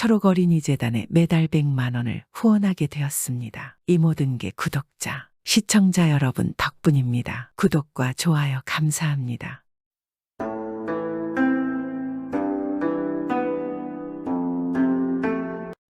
초록어린이재단에 매달 100만 원을 후원하게 되었습니다. 이 모든 게 구독자, 시청자 여러분 덕분입니다. 구독과 좋아요 감사합니다.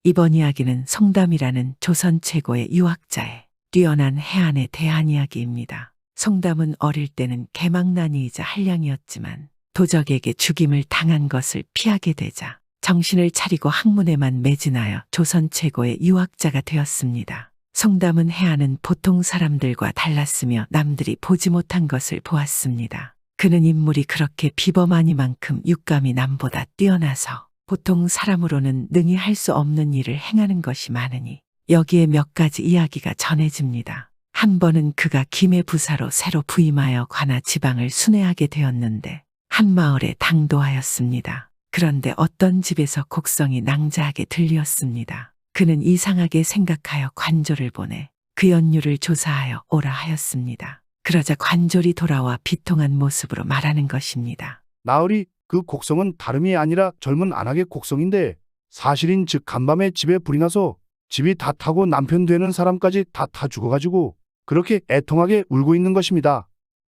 이번 이야기는 송담이라는 조선 최고의 유학자의 뛰어난 해안에 대한 이야기입니다. 송담은 어릴 때는 개망난이이자 한량이었지만 도적에게 죽임을 당한 것을 피하게 되자 정신을 차리고 학문에만 매진하여 조선 최고의 유학자가 되었습니다. 송담은 해안은 보통 사람들과 달랐으며 남들이 보지 못한 것을 보았습니다. 그는 인물이 그렇게 비범하니만큼 육감이 남보다 뛰어나서 보통 사람으로는 능히 할 수 없는 일을 행하는 것이 많으니 여기에 몇 가지 이야기가 전해집니다. 한 번은 그가 김해 부사로 새로 부임하여 관하 지방을 순회하게 되었는데 한 마을에 당도하였습니다. 그런데 어떤 집에서 곡성이 낭자하게 들리었습니다. 그는 이상하게 생각하여 관졸을 보내 그 연유를 조사하여 오라 하였습니다. 그러자 관졸이 돌아와 비통한 모습으로 말하는 것입니다. 나으리, 그 곡성은 다름이 아니라 젊은 안악의 곡성인데 사실인즉 간밤에 집에 불이 나서 집이 다 타고 남편 되는 사람까지 다 타 죽어가지고 그렇게 애통하게 울고 있는 것입니다.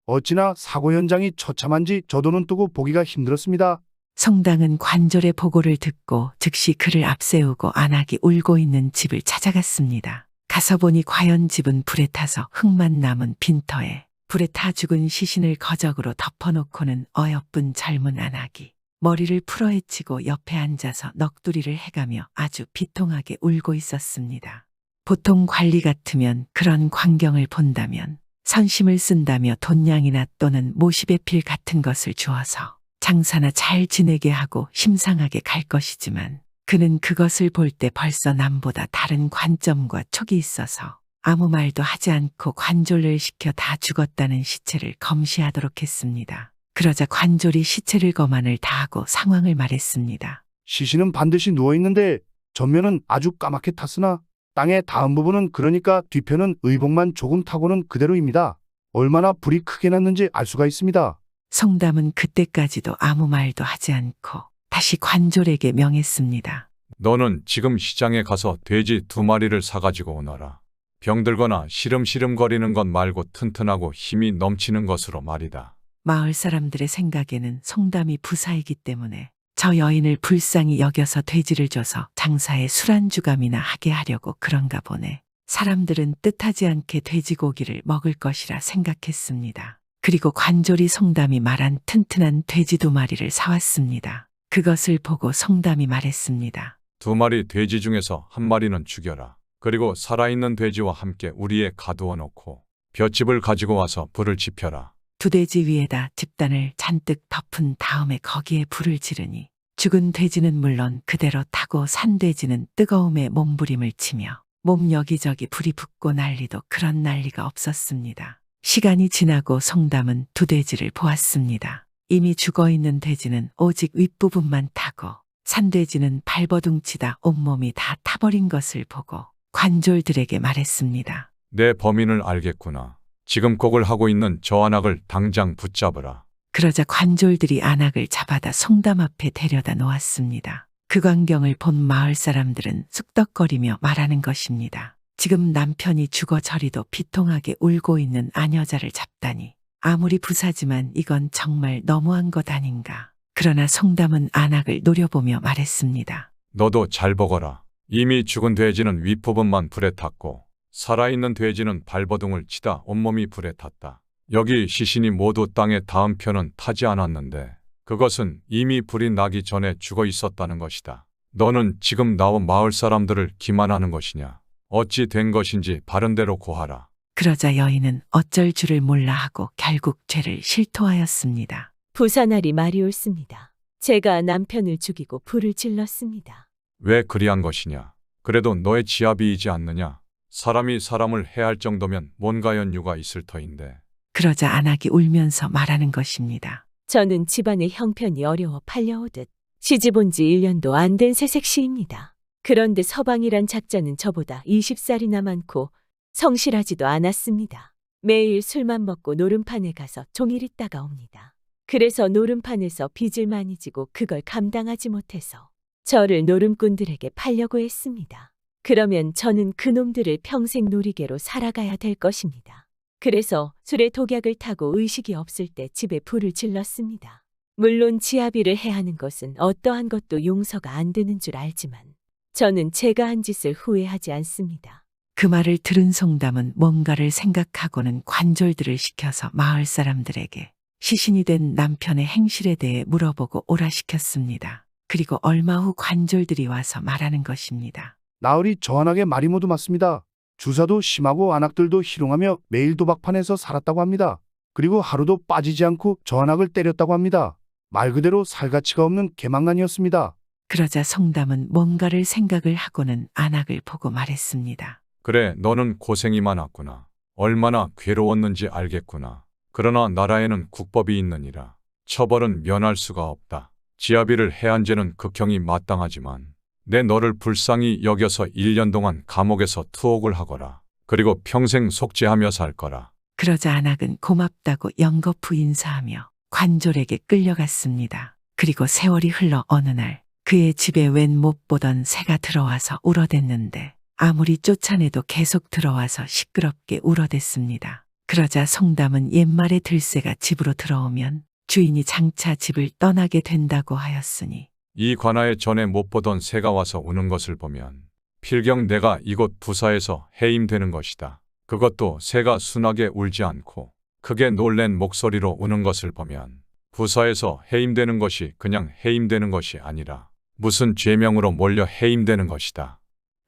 어찌나 사고 현장이 처참한지 저도 눈 뜨고 보기가 힘들었습니다. 송당은 관졸의 보고를 듣고 즉시 그를 앞세우고 안악이 울고 있는 집을 찾아갔습니다. 가서 보니 과연 집은 불에 타서 흙만 남은 빈터에 불에 타 죽은 시신을 거적으로 덮어놓고는 어여쁜 젊은 안악이 머리를 풀어헤치고 옆에 앉아서 넋두리를 해가며 아주 비통하게 울고 있었습니다. 보통 관리 같으면 그런 광경을 본다면 선심을 쓴다며 돈냥이나 또는 모시배필 같은 것을 주어서 장사나 잘 지내게 하고 심상하게 갈 것이지만 그는 그것을 볼 때 벌써 남보다 다른 관점과 촉이 있어서 아무 말도 하지 않고 관졸을 시켜 다 죽었다는 시체를 검시하도록 했습니다. 그러자 관졸이 시체를 검안을 다하고 상황을 말했습니다. 시신은 반드시 누워있는데 전면은 아주 까맣게 탔으나 땅의 닿은 부분은 그러니까 뒤편은 의복만 조금 타고는 그대로입니다. 얼마나 불이 크게 났는지 알 수가 있습니다. 송담은 그때까지도 아무 말도 하지 않고 다시 관졸에게 명했습니다. 너는 지금 시장에 가서 돼지 2마리를 사가지고 오너라. 병들거나 시름시름거리는 것 말고 튼튼하고 힘이 넘치는 것으로 말이다. 마을 사람들의 생각에는 송담이 부사이기 때문에 저 여인을 불쌍히 여겨서 돼지를 줘서 장사에 술안주감이나 하게 하려고 그런가 보네. 사람들은 뜻하지 않게 돼지고기를 먹을 것이라 생각했습니다. 그리고 관졸이 송담이 말한 튼튼한 돼지 2마리를 사왔습니다. 그것을 보고 송담이 말했습니다. 2마리 돼지 중에서 1마리는 죽여라. 그리고 살아있는 돼지와 함께 우리에 가두어 놓고 볏짚을 가지고 와서 불을 지펴라. 두돼지 위에다 집단을 잔뜩 덮은 다음에 거기에 불을 지르니 죽은 돼지는 물론 그대로 타고 산 돼지는 뜨거움에 몸부림을 치며 몸 여기저기 불이 붙고 난리도 그런 난리가 없었습니다. 시간이 지나고 송담은 두돼지를 보았습니다. 이미 죽어있는 돼지는 오직 윗부분만 타고 산 돼지는 발버둥치다 온몸이 다 타버린 것을 보고 관졸들에게 말했습니다. 내 범인을 알겠구나. 지금 곡을 하고 있는 저 안악을 당장 붙잡으라. 그러자 관졸들이 안악을 잡아다 송담 앞에 데려다 놓았습니다. 그 광경을 본 마을 사람들은 쑥덕거리며 말하는 것입니다. 지금 남편이 죽어 저리도 비통하게 울고 있는 아녀자를 잡다니 아무리 부사지만 이건 정말 너무한 것 아닌가. 그러나 송담은 안악을 노려보며 말했습니다. 너도 잘 보거라. 이미 죽은 돼지는 윗부분만 불에 탔고 살아있는 돼지는 발버둥을 치다 온몸이 불에 탔다. 여기 시신이 모두 땅에 닿은 편은 타지 않았는데 그것은 이미 불이 나기 전에 죽어 있었다는 것이다. 너는 지금 나온 마을 사람들을 기만하는 것이냐? 어찌 된 것인지 바른대로 고하라. 그러자 여인은 어쩔 줄을 몰라 하고 결국 죄를 실토하였습니다. 부사날이 말이 옳습니다. 제가 남편을 죽이고 불을 질렀습니다. 왜 그리한 것이냐? 그래도 너의 지압이이지 않느냐? 사람이 사람을 해할 정도면 뭔가 연유가 있을 터인데. 그러자 안악이 울면서 말하는 것입니다. 저는 집안의 형편이 어려워 팔려오듯 시집 온 지 1년도 안 된 새색시입니다. 그런데 서방이란 작자는 저보다 20살이나 많고 성실하지도 않았습니다. 매일 술만 먹고 노름판에 가서 종일 있다가 옵니다. 그래서 노름판에서 빚을 많이 지고 그걸 감당하지 못해서 저를 노름꾼들에게 팔려고 했습니다. 그러면 저는 그놈들을 평생 놀이개로 살아가야 될 것입니다. 그래서 술에 독약을 타고 의식이 없을 때 집에 불을 질렀습니다. 물론 지아비를 해하는 것은 어떠한 것도 용서가 안 되는 줄 알지만 저는 제가 한 짓을 후회하지 않습니다. 그 말을 들은 송담은 뭔가를 생각하고는 관졸들을 시켜서 마을 사람들에게 시신이 된 남편의 행실에 대해 물어보고 오라 시켰습니다. 그리고 얼마 후 관졸들이 와서 말하는 것입니다. 나으리 저한에게 말이 모두 맞습니다. 주사도 심하고 안악들도 희롱하며 매일 도박판에서 살았다고 합니다. 그리고 하루도 빠지지 않고 저한악을 때렸다고 합니다. 말 그대로 살가치가 없는 개망난이었습니다. 그러자 송담은 뭔가를 생각을 하고는 안악을 보고 말했습니다. 그래, 너는 고생이 많았구나. 얼마나 괴로웠는지 알겠구나. 그러나 나라에는 국법이 있느니라. 처벌은 면할 수가 없다. 지아비를 해한 죄는 극형이 마땅하지만 내 너를 불쌍히 여겨서 1년 동안 감옥에서 투옥을 하거라. 그리고 평생 속죄하며 살 거라. 그러자 안악은 고맙다고 연거푸 인사하며 관졸에게 끌려갔습니다. 그리고 세월이 흘러 어느 날 그의 집에 웬 못 보던 새가 들어와서 울어댔는데 아무리 쫓아내도 계속 들어와서 시끄럽게 울어댔습니다. 그러자 송담은 옛말에 들새가 집으로 들어오면 주인이 장차 집을 떠나게 된다고 하였으니 이 관아에 전에 못 보던 새가 와서 우는 것을 보면 필경 내가 이곳 부사에서 해임되는 것이다. 그것도 새가 순하게 울지 않고 크게 놀란 목소리로 우는 것을 보면 부사에서 해임되는 것이 그냥 해임되는 것이 아니라 무슨 죄명으로 몰려 해임되는 것이다.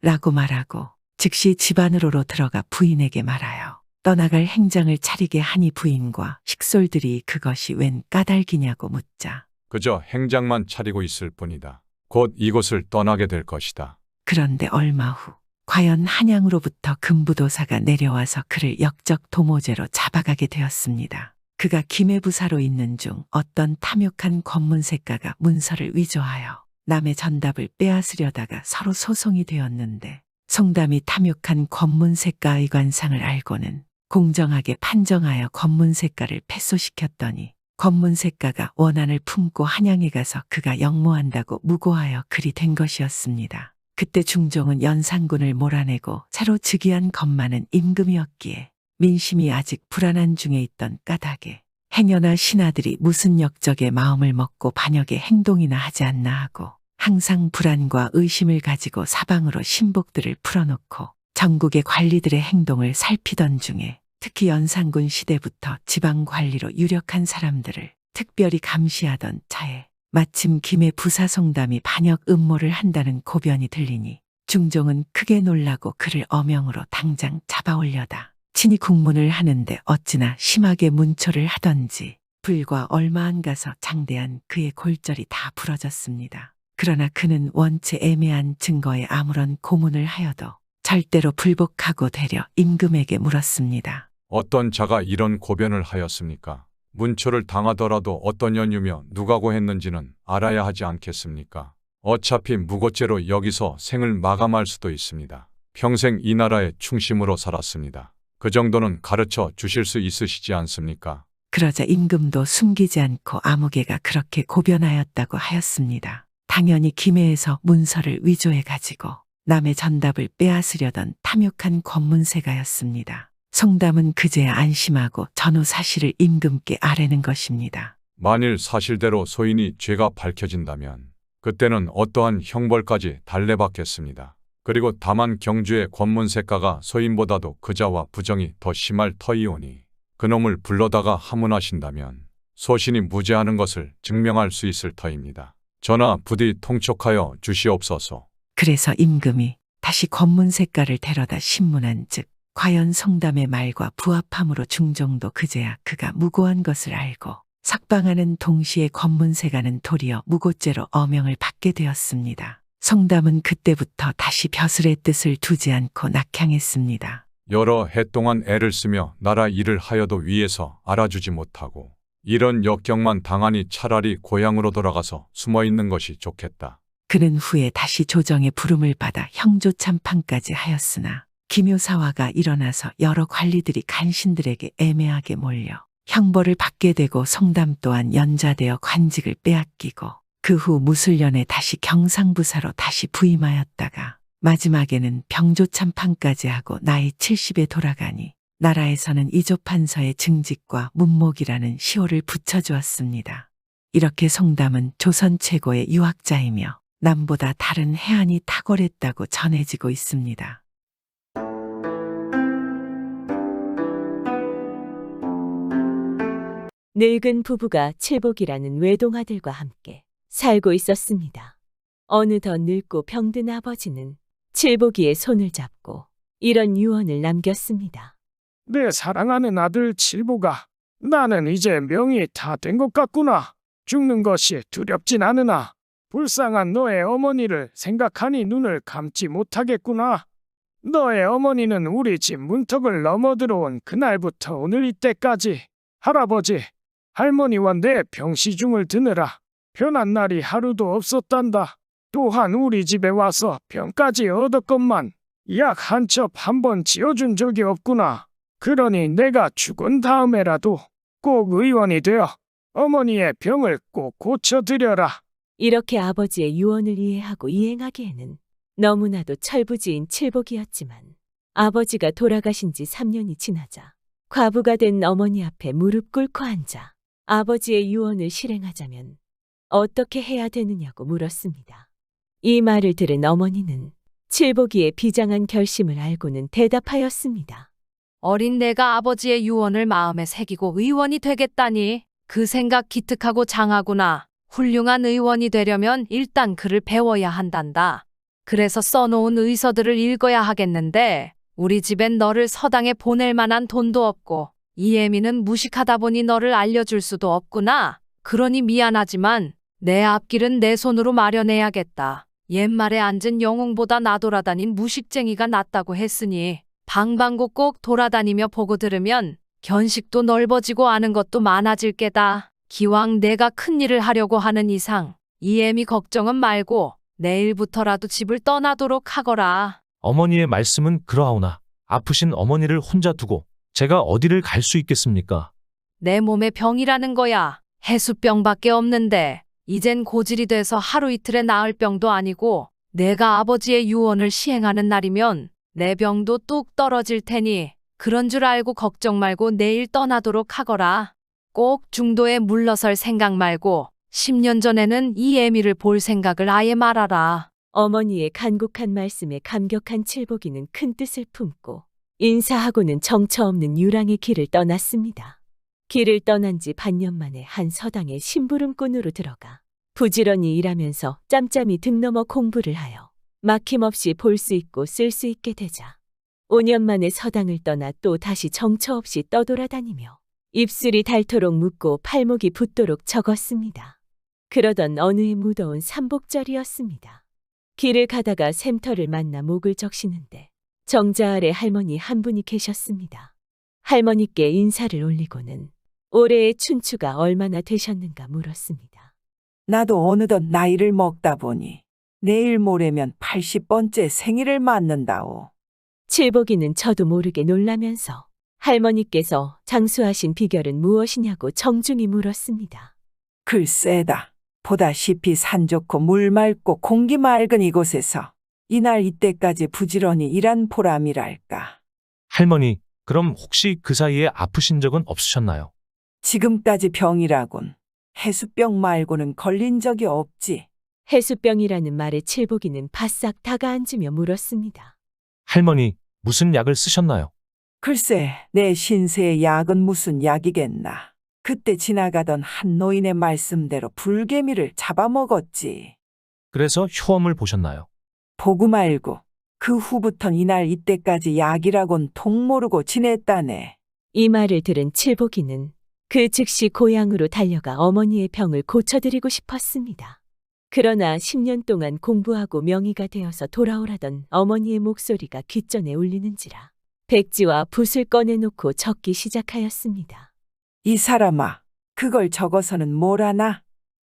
라고 말하고 즉시 집 안으로 들어가 부인에게 말하여 떠나갈 행장을 차리게 하니 부인과 식솔들이 그것이 웬 까닭이냐고 묻자 그저 행장만 차리고 있을 뿐이다. 곧 이곳을 떠나게 될 것이다. 그런데 얼마 후 과연 한양으로부터 금부도사가 내려와서 그를 역적 도모죄로 잡아가게 되었습니다. 그가 김해부사로 있는 중 어떤 탐욕한 권문색가가 문서를 위조하여 남의 전답을 빼앗으려다가 서로 소송이 되었는데 송담이 탐욕한 권문색가의 관상을 알고는 공정하게 판정하여 권문색가를 패소시켰더니 권문색가가 원한을 품고 한양에 가서 그가 역모한다고 무고하여 그리 된 것이었습니다. 그때 중종은 연산군을 몰아내고 새로 즉위한 건만은 임금이었기에 민심이 아직 불안한 중에 있던 까닭에 행여나 신하들이 무슨 역적의 마음을 먹고 반역의 행동이나 하지 않나 하고 항상 불안과 의심을 가지고 사방으로 신복들을 풀어놓고 전국의 관리들의 행동을 살피던 중에 특히 연산군 시대부터 지방관리로 유력한 사람들을 특별히 감시하던 차에 마침 김해 부사송담이 반역 음모를 한다는 고변이 들리니 중종은 크게 놀라고 그를 어명으로 당장 잡아올려다 친히 국문을 하는데 어찌나 심하게 문초를 하던지 불과 얼마 안 가서 장대한 그의 골절이 다 부러졌습니다. 그러나 그는 원체 애매한 증거에 아무런 고문을 하여도 절대로 불복하고 되려 임금에게 물었습니다. 어떤 자가 이런 고변을 하였습니까? 문초를 당하더라도 어떤 연유며 누가 고했는지는 알아야 하지 않겠습니까? 어차피 무고죄로 여기서 생을 마감할 수도 있습니다. 평생 이 나라의 충심으로 살았습니다. 그 정도는 가르쳐 주실 수 있으시지 않습니까? 그러자 임금도 숨기지 않고 아무개가 그렇게 고변하였다고 하였습니다. 당연히 김해에서 문서를 위조해 가지고 남의 전답을 빼앗으려던 탐욕한 권문세가였습니다. 송담은 그제야 안심하고 전후 사실을 임금께 아뢰는 것입니다. 만일 사실대로 소인이 죄가 밝혀진다면 그때는 어떠한 형벌까지 달래받겠습니다. 그리고 다만 경주의 권문색가가 소인보다도 그자와 부정이 더 심할 터이오니 그놈을 불러다가 하문하신다면 소신이 무죄하는 것을 증명할 수 있을 터입니다. 전하 부디 통촉하여 주시옵소서. 그래서 임금이 다시 권문색가를 데려다 신문한 즉 과연 송담의 말과 부합함으로 중종도 그제야 그가 무고한 것을 알고 석방하는 동시에 권문세가는 도리어 무고죄로 어명을 받게 되었습니다. 송담은 그때부터 다시 벼슬의 뜻을 두지 않고 낙향했습니다. 여러 해 동안 애를 쓰며 나라 일을 하여도 위에서 알아주지 못하고 이런 역경만 당하니 차라리 고향으로 돌아가서 숨어있는 것이 좋겠다. 그는 후에 다시 조정의 부름을 받아 형조참판까지 하였으나 기묘사화가 일어나서 여러 관리들이 간신들에게 애매하게 몰려 형벌을 받게 되고 송담 또한 연좌되어 관직을 빼앗기고 그 후 무술년에 다시 경상부사로 다시 부임하였다가 마지막에는 병조참판까지 하고 나이 70에 돌아가니 나라에서는 이조판서의 증직과 문목이라는 시호를 붙여주었습니다. 이렇게 송담은 조선 최고의 유학자이며 남보다 다른 해안이 탁월했다고 전해지고 있습니다. 늙은 부부가 칠복이라는 외동아들과 함께 살고 있었습니다. 어느덧 늙고 병든 아버지는 칠복이의 손을 잡고 이런 유언을 남겼습니다. 내 사랑하는 아들 칠보가, 나는 이제 명이 다 된 것 같구나. 죽는 것이 두렵진 않으나 불쌍한 너의 어머니를 생각하니 눈을 감지 못하겠구나. 너의 어머니는 우리 집 문턱을 넘어들어온 그날부터 오늘 이때까지 할아버지, 할머니와 내 병시중을 드느라 편한 날이 하루도 없었단다. 또한 우리 집에 와서 병까지 얻었건만 약 한 첩 한 번 지어준 적이 없구나. 그러니 내가 죽은 다음에라도 꼭 의원이 되어 어머니의 병을 꼭 고쳐드려라. 이렇게 아버지의 유언을 이해하고 이행하기에는 너무나도 철부지인 칠복이었지만 아버지가 돌아가신 지 3년이 지나자 과부가 된 어머니 앞에 무릎 꿇고 앉아 아버지의 유언을 실행하자면 어떻게 해야 되느냐고 물었습니다. 이 말을 들은 어머니는 칠복이의 비장한 결심을 알고는 대답하였습니다. 어린 내가 아버지의 유언을 마음에 새기고 의원이 되겠다니 그 생각 기특하고 장하구나. 훌륭한 의원이 되려면 일단 글을 배워야 한단다. 그래서 써놓은 의서들을 읽어야 하겠는데 우리 집엔 너를 서당에 보낼 만한 돈도 없고 이애미는 무식하다 보니 너를 알려줄 수도 없구나. 그러니 미안하지만 내 앞길은 내 손으로 마련해야겠다. 옛말에 앉은 영웅보다 나돌아다닌 무식쟁이가 낫다고 했으니 방방곡 꼭 돌아다니며 보고 들으면 견식도 넓어지고 아는 것도 많아질 게다. 기왕 내가 큰일을 하려고 하는 이상 이애미 걱정은 말고 내일부터라도 집을 떠나도록 하거라. 어머니의 말씀은 그러하오나 아프신 어머니를 혼자 두고 제가 어디를 갈 수 있겠습니까? 내 몸에 병이라는 거야. 해수병밖에 없는데 이젠 고질이 돼서 하루 이틀에 나을 병도 아니고 내가 아버지의 유언을 시행하는 날이면 내 병도 뚝 떨어질 테니 그런 줄 알고 걱정 말고 내일 떠나도록 하거라. 꼭 중도에 물러설 생각 말고 10년 전에는 이 애미를 볼 생각을 아예 말아라. 어머니의 간곡한 말씀에 감격한 칠복이는 큰 뜻을 품고 인사하고는 정처 없는 유랑의 길을 떠났습니다. 길을 떠난 지 반년 만에 한 서당에 심부름꾼으로 들어가 부지런히 일하면서 짬짬이 등 넘어 공부를 하여 막힘없이 볼 수 있고 쓸 수 있게 되자 5년 만에 서당을 떠나 또 다시 정처 없이 떠돌아다니며 입술이 닳도록 묻고 팔목이 붓도록 적었습니다. 그러던 어느 해 무더운 삼복절이었습니다. 길을 가다가 샘터를 만나 목을 적시는데 정자 아래 할머니 한 분이 계셨습니다. 할머니께 인사를 올리고는 올해의 춘추가 얼마나 되셨는가 물었습니다. 나도 어느덧 나이를 먹다 보니 내일 모레면 80번째 생일을 맞는다오. 칠복이는 저도 모르게 놀라면서 할머니께서 장수하신 비결은 무엇이냐고 정중히 물었습니다. 글쎄다. 보다시피 산 좋고 물 맑고 공기 맑은 이곳에서 이날 이때까지 부지런히 일한 보람이랄까. 할머니, 그럼 혹시 그 사이에 아프신 적은 없으셨나요? 지금까지 병이라곤 해수병 말고는 걸린 적이 없지. 해수병이라는 말에 칠복이는 바싹 다가앉으며 물었습니다. 할머니, 무슨 약을 쓰셨나요? 글쎄, 내 신세의 약은 무슨 약이겠나. 그때 지나가던 한 노인의 말씀대로 불개미를 잡아먹었지. 그래서 효험을 보셨나요? 보고 말고 그 후부턴 이날 이때까지 약이라곤 통 모르고 지냈다네. 이 말을 들은 칠복이는 그 즉시 고향으로 달려가 어머니의 병을 고쳐드리고 싶었습니다. 그러나 10년 동안 공부하고 명의가 되어서 돌아오라던 어머니의 목소리가 귓전에 울리는지라 백지와 붓을 꺼내놓고 적기 시작하였습니다. 이 사람아, 그걸 적어서는 뭘 하나?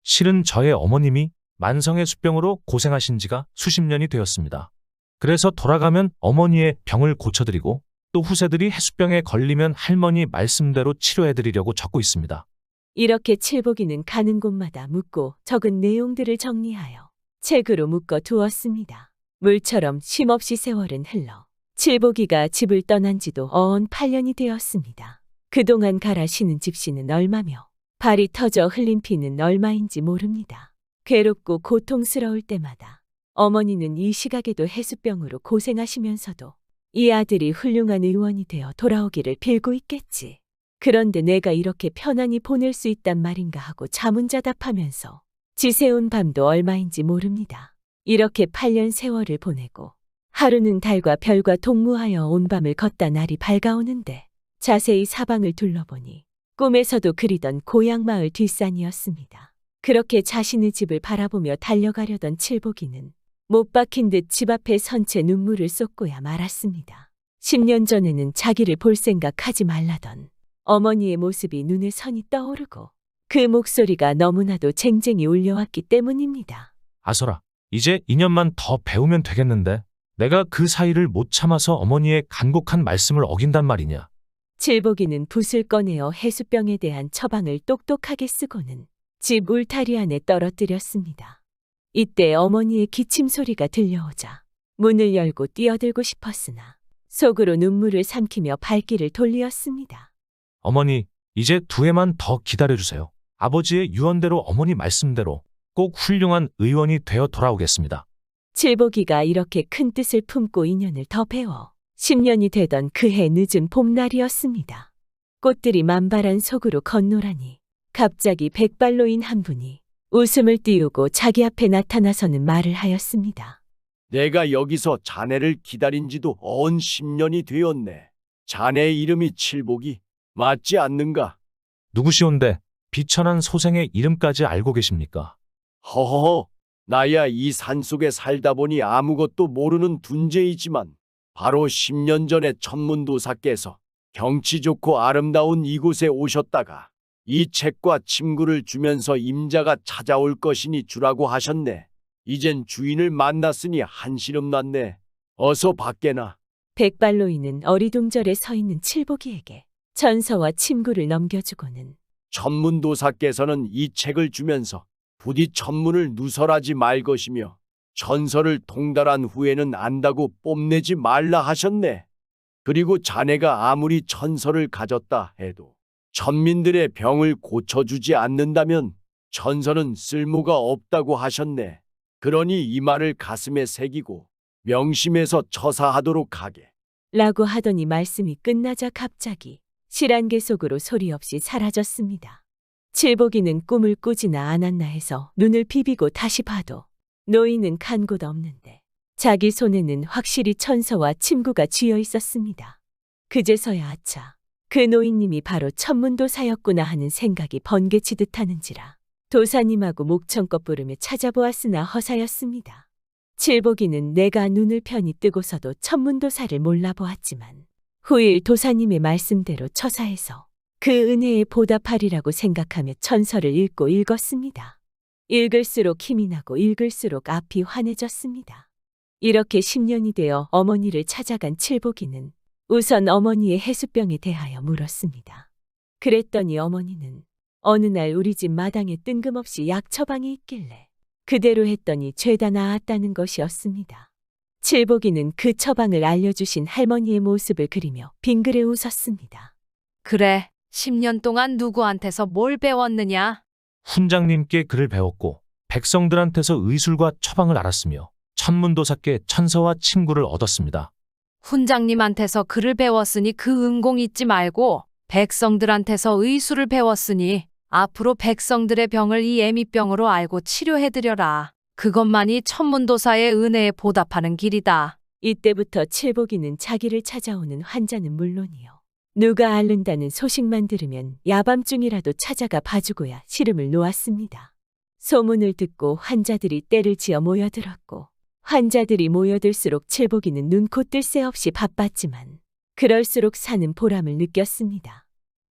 실은 저의 어머님이 만성의 수병으로 고생하신 지가 수십 년이 되었습니다. 그래서 돌아가면 어머니의 병을 고쳐드리고 또 후세들이 해수병에 걸리면 할머니 말씀대로 치료해드리려고 적고 있습니다. 이렇게 칠복이는 가는 곳마다 묻고 적은 내용들을 정리하여 책으로 묶어 두었습니다. 물처럼 쉼없이 세월은 흘러 칠복이가 집을 떠난 지도 어언 8년이 되었습니다. 그동안 갈아 신은 집시는 얼마며 발이 터져 흘린 피는 얼마인지 모릅니다. 괴롭고 고통스러울 때마다 어머니는 이 시각에도 해수병으로 고생하시면서도 이 아들이 훌륭한 의원이 되어 돌아오기를 빌고 있겠지. 그런데 내가 이렇게 편안히 보낼 수 있단 말인가 하고 자문자답하면서 지새운 밤도 얼마인지 모릅니다. 이렇게 8년 세월을 보내고 하루는 달과 별과 동무하여 온 밤을 걷다 날이 밝아오는데 자세히 사방을 둘러보니 꿈에서도 그리던 고향 마을 뒷산이었습니다. 그렇게 자신의 집을 바라보며 달려가려던 칠복이는 못 박힌 듯 집 앞에 선 채 눈물을 쏟고야 말았습니다. 10년 전에는 자기를 볼 생각하지 말라던 어머니의 모습이 눈에 선이 떠오르고 그 목소리가 너무나도 쟁쟁이 울려왔기 때문입니다. 아서라, 이제 2년만 더 배우면 되겠는데 내가 그 사이를 못 참아서 어머니의 간곡한 말씀을 어긴단 말이냐. 칠복이는 붓을 꺼내어 해수병에 대한 처방을 똑똑하게 쓰고는 집 울타리 안에 떨어뜨렸습니다. 이때 어머니의 기침 소리가 들려오자 문을 열고 뛰어들고 싶었으나 속으로 눈물을 삼키며 발길을 돌리었습니다. 어머니, 이제 2해만 더 기다려주세요. 아버지의 유언대로 어머니 말씀대로 꼭 훌륭한 의원이 되어 돌아오겠습니다. 칠복이가 이렇게 큰 뜻을 품고 2년을 더 배워 10년이 되던 그해 늦은 봄날이었습니다. 꽃들이 만발한 속으로 건노라니 갑자기 백발로인 한 분이 웃음을 띄우고 자기 앞에 나타나서는 말을 하였습니다. 내가 여기서 자네를 기다린 지도 어언 10년이 되었네. 자네의 이름이 칠복이 맞지 않는가? 누구시온데 비천한 소생의 이름까지 알고 계십니까? 허허허, 나야 이 산속에 살다 보니 아무것도 모르는 둔재이지만 바로 10년 전에 천문도사께서 경치 좋고 아름다운 이곳에 오셨다가 이 책과 침구를 주면서 임자가 찾아올 것이니 주라고 하셨네. 이젠 주인을 만났으니 한시름 났네. 어서 밖에나. 백발로인은 어리둥절에 서 있는 칠복이에게 전서와 침구를 넘겨주고는 천문도사께서는 이 책을 주면서 부디 천문을 누설하지 말 것이며 전설을 통달한 후에는 안다고 뽐내지 말라 하셨네. 그리고 자네가 아무리 천설을 가졌다 해도 천민들의 병을 고쳐주지 않는다면 전설은 쓸모가 없다고 하셨네. 그러니 이 말을 가슴에 새기고 명심해서 처사하도록 하게. 라고 하더니 말씀이 끝나자 갑자기 실안개 속으로 소리 없이 사라졌습니다. 칠복이는 꿈을 꾸지나 않았나 해서 눈을 비비고 다시 봐도 노인은 간 곳 없는데 자기 손에는 확실히 천서와 침구가 쥐어 있었습니다. 그제서야 아차, 그 노인님이 바로 천문도사였구나 하는 생각이 번개치듯 하는지라 도사님하고 목청껏 부르며 찾아보았으나 허사였습니다. 칠복이는 내가 눈을 편히 뜨고서도 천문도사를 몰라보았지만 후일 도사님의 말씀대로 처사해서 그 은혜에 보답하리라고 생각하며 천서를 읽었습니다. 읽을수록 힘이 나고 읽을수록 앞이 환해졌습니다. 이렇게 10년이 되어 어머니를 찾아간 칠복이는 우선 어머니의 해수병에 대하여 물었습니다. 그랬더니 어머니는 어느 날 우리 집 마당에 뜬금없이 약 처방이 있길래 그대로 했더니 죄다 나았다는 것이었습니다. 칠복이는 그 처방을 알려주신 할머니의 모습을 그리며 빙그레 웃었습니다. 그래, 10년 동안 누구한테서 뭘 배웠느냐? 훈장님께 글을 배웠고 백성들한테서 의술과 처방을 알았으며 천문도사께 천서와 침구를 얻었습니다. 훈장님한테서 글을 배웠으니 그 은공 잊지 말고 백성들한테서 의술을 배웠으니 앞으로 백성들의 병을 이 애미병으로 알고 치료해드려라. 그것만이 천문도사의 은혜에 보답하는 길이다. 이때부터 칠복이는 자기를 찾아오는 환자는 물론이요, 누가 앓는다는 소식만 들으면 야밤중이라도 찾아가 봐주고야 시름을 놓았습니다. 소문을 듣고 환자들이 떼를 지어 모여들었고 환자들이 모여들수록 칠복이는 눈코 뜰 새 없이 바빴지만 그럴수록 사는 보람을 느꼈습니다.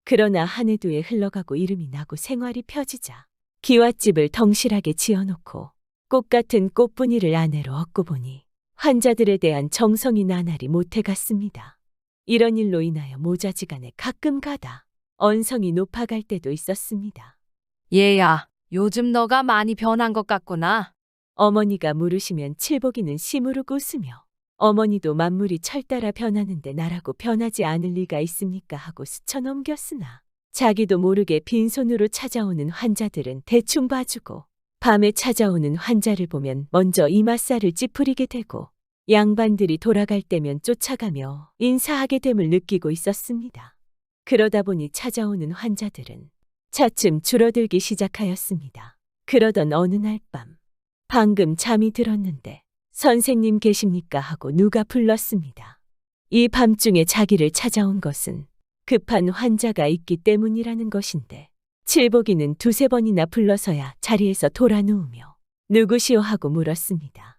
그러나 한 해 두 해 흘러가고 이름이 나고 생활이 펴지자 기와집을 덩실하게 지어놓고 꽃 같은 꽃분이를 아내로 얻고 보니 환자들에 대한 정성이 나날이 못해갔습니다. 이런 일로 인하여 모자지간에 가끔 가다 언성이 높아갈 때도 있었습니다. 얘야, 요즘 너가 많이 변한 것 같구나. 어머니가 물으시면 칠복이는 시무룩 웃으며 어머니도 만물이 철따라 변하는데 나라고 변하지 않을 리가 있습니까 하고 스쳐 넘겼으나 자기도 모르게 빈손으로 찾아오는 환자들은 대충 봐주고 밤에 찾아오는 환자를 보면 먼저 이맛살을 찌푸리게 되고 양반들이 돌아갈 때면 쫓아가며 인사하게 됨을 느끼고 있었습니다. 그러다 보니 찾아오는 환자들은 차츰 줄어들기 시작하였습니다. 그러던 어느 날 밤, 방금 잠이 들었는데 선생님 계십니까 하고 누가 불렀습니다. 이 밤중에 자기를 찾아온 것은 급한 환자가 있기 때문이라는 것인데 칠복이는 두세 번이나 불러서야 자리에서 돌아 누우며 누구시오 하고 물었습니다.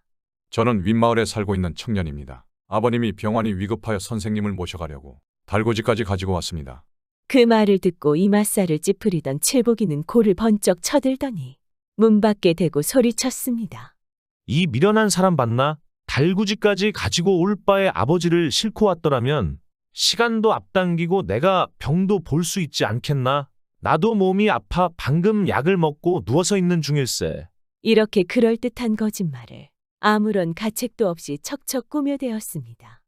저는 윗마을에 살고 있는 청년입니다. 아버님이 병환이 위급하여 선생님을 모셔가려고 달구지까지 가지고 왔습니다. 그 말을 듣고 이맛살을 찌푸리던 칠복이는 코를 번쩍 쳐들더니 문 밖에 대고 소리쳤습니다. 이 미련한 사람 봤나? 달구지까지 가지고 올 바에 아버지를 싣고 왔더라면 시간도 앞당기고 내가 병도 볼 수 있지 않겠나? 나도 몸이 아파 방금 약을 먹고 누워서 있는 중일세. 이렇게 그럴듯한 거짓말을 아무런 가책도 없이 척척 꾸며대었습니다.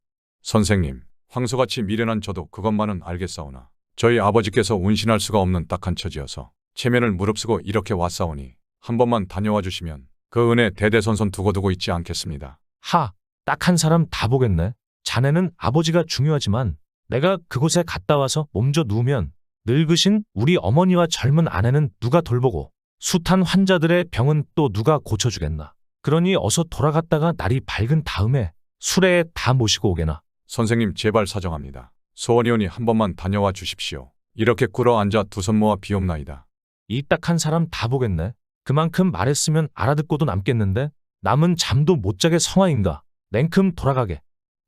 선생님, 황소같이 미련한 저도 그것만은 알겠사오나 저희 아버지께서 운신할 수가 없는 딱한 처지여서 체면을 무릅쓰고 이렇게 왔사오니 한 번만 다녀와 주시면 그 은혜 대대손손 두고두고 있지 않겠습니다. 하, 딱 한 사람 다 보겠네. 자네는 아버지가 중요하지만 내가 그곳에 갔다 와서 몸져 누우면 늙으신 우리 어머니와 젊은 아내는 누가 돌보고 숱한 환자들의 병은 또 누가 고쳐주겠나. 그러니 어서 돌아갔다가 날이 밝은 다음에 수레에 다 모시고 오게나. 선생님 제발 사정합니다. 소원이오니 한 번만 다녀와 주십시오. 이렇게 꿇어 앉아 두 손 모아 비옵나이다. 이 딱 한 사람 다 보겠네. 그만큼 말했으면 알아듣고도 남겠는데 남은 잠도 못 자게 성화인가. 냉큼 돌아가게.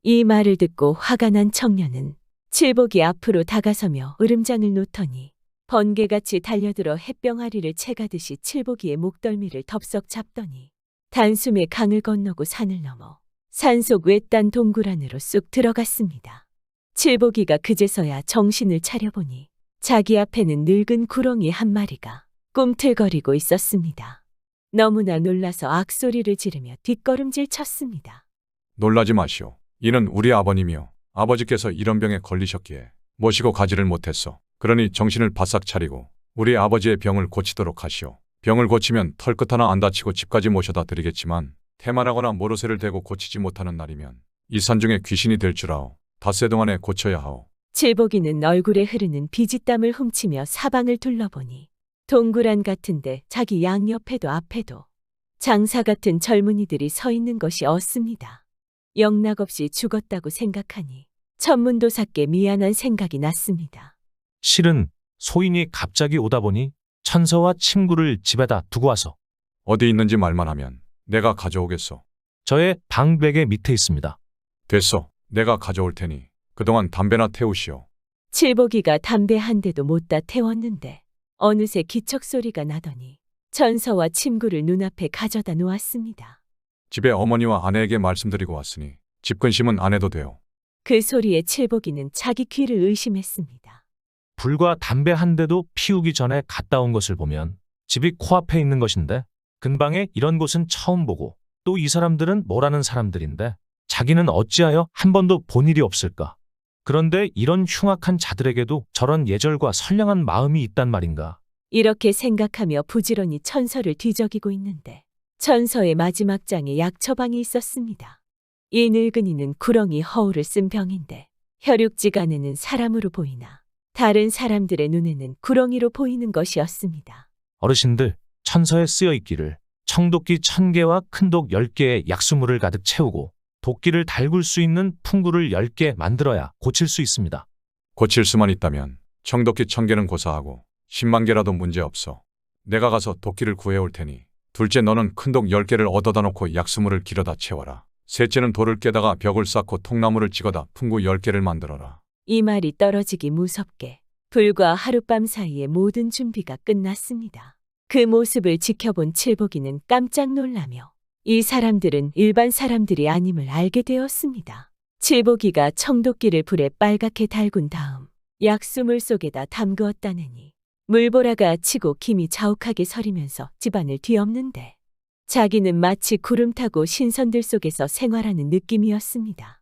이 말을 듣고 화가 난 청년은 칠복이 앞으로 다가서며 으름장을 놓더니 번개같이 달려들어 햇병아리를 채가듯이 칠복이의 목덜미를 덥석 잡더니 단숨에 강을 건너고 산을 넘어 산속 외딴 동굴 안으로 쑥 들어갔습니다. 칠복이가 그제서야 정신을 차려보니 자기 앞에는 늙은 구렁이 한 마리가 꿈틀거리고 있었습니다. 너무나 놀라서 악소리를 지르며 뒷걸음질 쳤습니다. 놀라지 마시오. 이는 우리 아버님이요. 아버지께서 이런 병에 걸리셨기에 모시고 가지를 못했소. 그러니 정신을 바싹 차리고 우리 아버지의 병을 고치도록 하시오. 병을 고치면 털끝 하나 안 다치고 집까지 모셔다 드리겠지만 태만하거나 모르쇠를 대고 고치지 못하는 날이면 이 산중에 귀신이 될 줄 아오. 닷새 동안에 고쳐야 하오. 칠복이는 얼굴에 흐르는 비지땀을 훔치며 사방을 둘러보니 동굴안 같은데 자기 양옆에도 앞에도 장사 같은 젊은이들이 서 있는 것이 없습니다. 영락없이 죽었다고 생각하니 천문도사께 미안한 생각이 났습니다. 실은 소인이 갑자기 오다 보니 천서와 친구를 집에다 두고 와서 어디 있는지 말만 하면 내가 가져오겠소. 저의 방베개 밑에 있습니다. 됐소. 내가 가져올 테니 그동안 담배나 태우시오. 칠복이가 담배 한 대도 못다 태웠는데 어느새 기척 소리가 나더니 천서와 친구를 눈앞에 가져다 놓았습니다. 집에 어머니와 아내에게 말씀드리고 왔으니 집 근심은 안 해도 돼요. 그 소리에 칠복이는 자기 귀를 의심했습니다. 불과 담배 한 대도 피우기 전에 갔다 온 것을 보면 집이 코앞에 있는 것인데 근방에 이런 곳은 처음 보고 또 이 사람들은 뭐라는 사람들인데 자기는 어찌하여 한 번도 본 일이 없을까. 그런데 이런 흉악한 자들에게도 저런 예절과 선량한 마음이 있단 말인가. 이렇게 생각하며 부지런히 천서를 뒤적이고 있는데 천서의 마지막 장에 약 처방이 있었습니다. 이 늙은이는 구렁이 허울을 쓴 병인데 혈육지간에는 사람으로 보이나 다른 사람들의 눈에는 구렁이로 보이는 것이었습니다. 어르신들, 천서에 쓰여 있기를 청도끼 1000개와 큰독 10개의 약수물을 가득 채우고 도끼를 달굴 수 있는 풍구를 10개 만들어야 고칠 수 있습니다. 고칠 수만 있다면 청도끼 1000개는 고사하고 10만 개라도 문제없어. 내가 가서 도끼를 구해올 테니 둘째 너는 큰독 10개를 얻어다 놓고 약수물을 길어다 채워라. 셋째는 돌을 깨다가 벽을 쌓고 통나무를 찍어다 풍구 10개를 만들어라. 이 말이 떨어지기 무섭게 불과 하룻밤 사이에 모든 준비가 끝났습니다. 그 모습을 지켜본 칠복이는 깜짝 놀라며 이 사람들은 일반 사람들이 아님을 알게 되었습니다. 칠복이가 청도끼를 불에 빨갛게 달군 다음 약수물 속에다 담그었다느니 물보라가 치고 김이 자욱하게 서리면서 집안을 뒤엎는데 자기는 마치 구름 타고 신선들 속에서 생활하는 느낌이었습니다.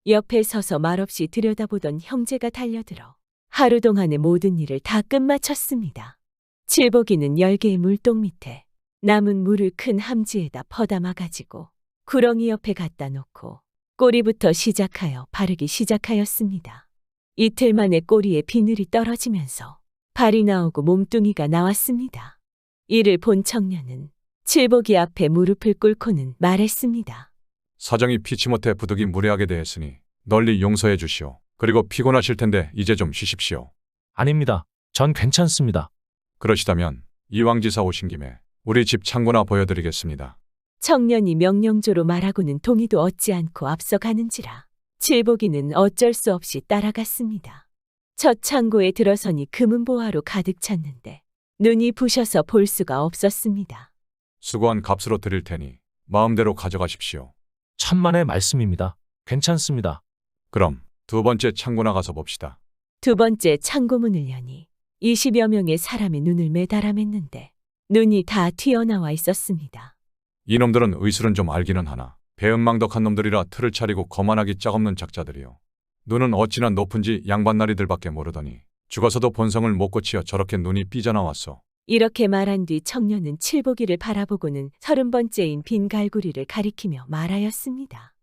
옆에 서서 말없이 들여다보던 형제가 달려들어 하루 동안의 모든 일을 다 끝마쳤습니다. 칠복이는 10개의 물동 밑에 남은 물을 큰 함지에다 퍼담아 가지고 구렁이 옆에 갖다 놓고 꼬리부터 시작하여 바르기 시작하였습니다. 이틀 만에 꼬리에 비늘이 떨어지면서 발이 나오고 몸뚱이가 나왔습니다. 이를 본 청년은 칠복이 앞에 무릎을 꿇고는 말했습니다. 사정이 피치 못해 부득이 무례하게 대했으니 널리 용서해 주시오. 그리고 피곤하실 텐데 이제 좀 쉬십시오. 아닙니다. 전 괜찮습니다. 그러시다면 이왕지사 오신 김에 우리 집 창고나 보여드리겠습니다. 청년이 명령조로 말하고는 동의도 얻지 않고 앞서가는지라 칠복이는 어쩔 수 없이 따라갔습니다. 첫 창고에 들어서니 금은보화로 가득 찼는데 눈이 부셔서 볼 수가 없었습니다. 수고한 값으로 드릴 테니 마음대로 가져가십시오. 천만의 말씀입니다. 괜찮습니다. 그럼 두 번째 창고 나가서 봅시다. 두 번째 창고문을 여니 20여 명의 사람의 눈을 매달아맸는데 눈이 다 튀어나와 있었습니다. 이놈들은 의술은 좀 알기는 하나 배은망덕한 놈들이라 틀을 차리고 거만하기 짝없는 작자들이요. 눈은 어찌나 높은지 양반나리들밖에 모르더니 죽어서도 본성을 못 고치어 저렇게 눈이 삐져나왔어. 이렇게 말한 뒤 청년은 칠복이를 바라보고는 30번째인 빈 갈구리를 가리키며 말하였습니다.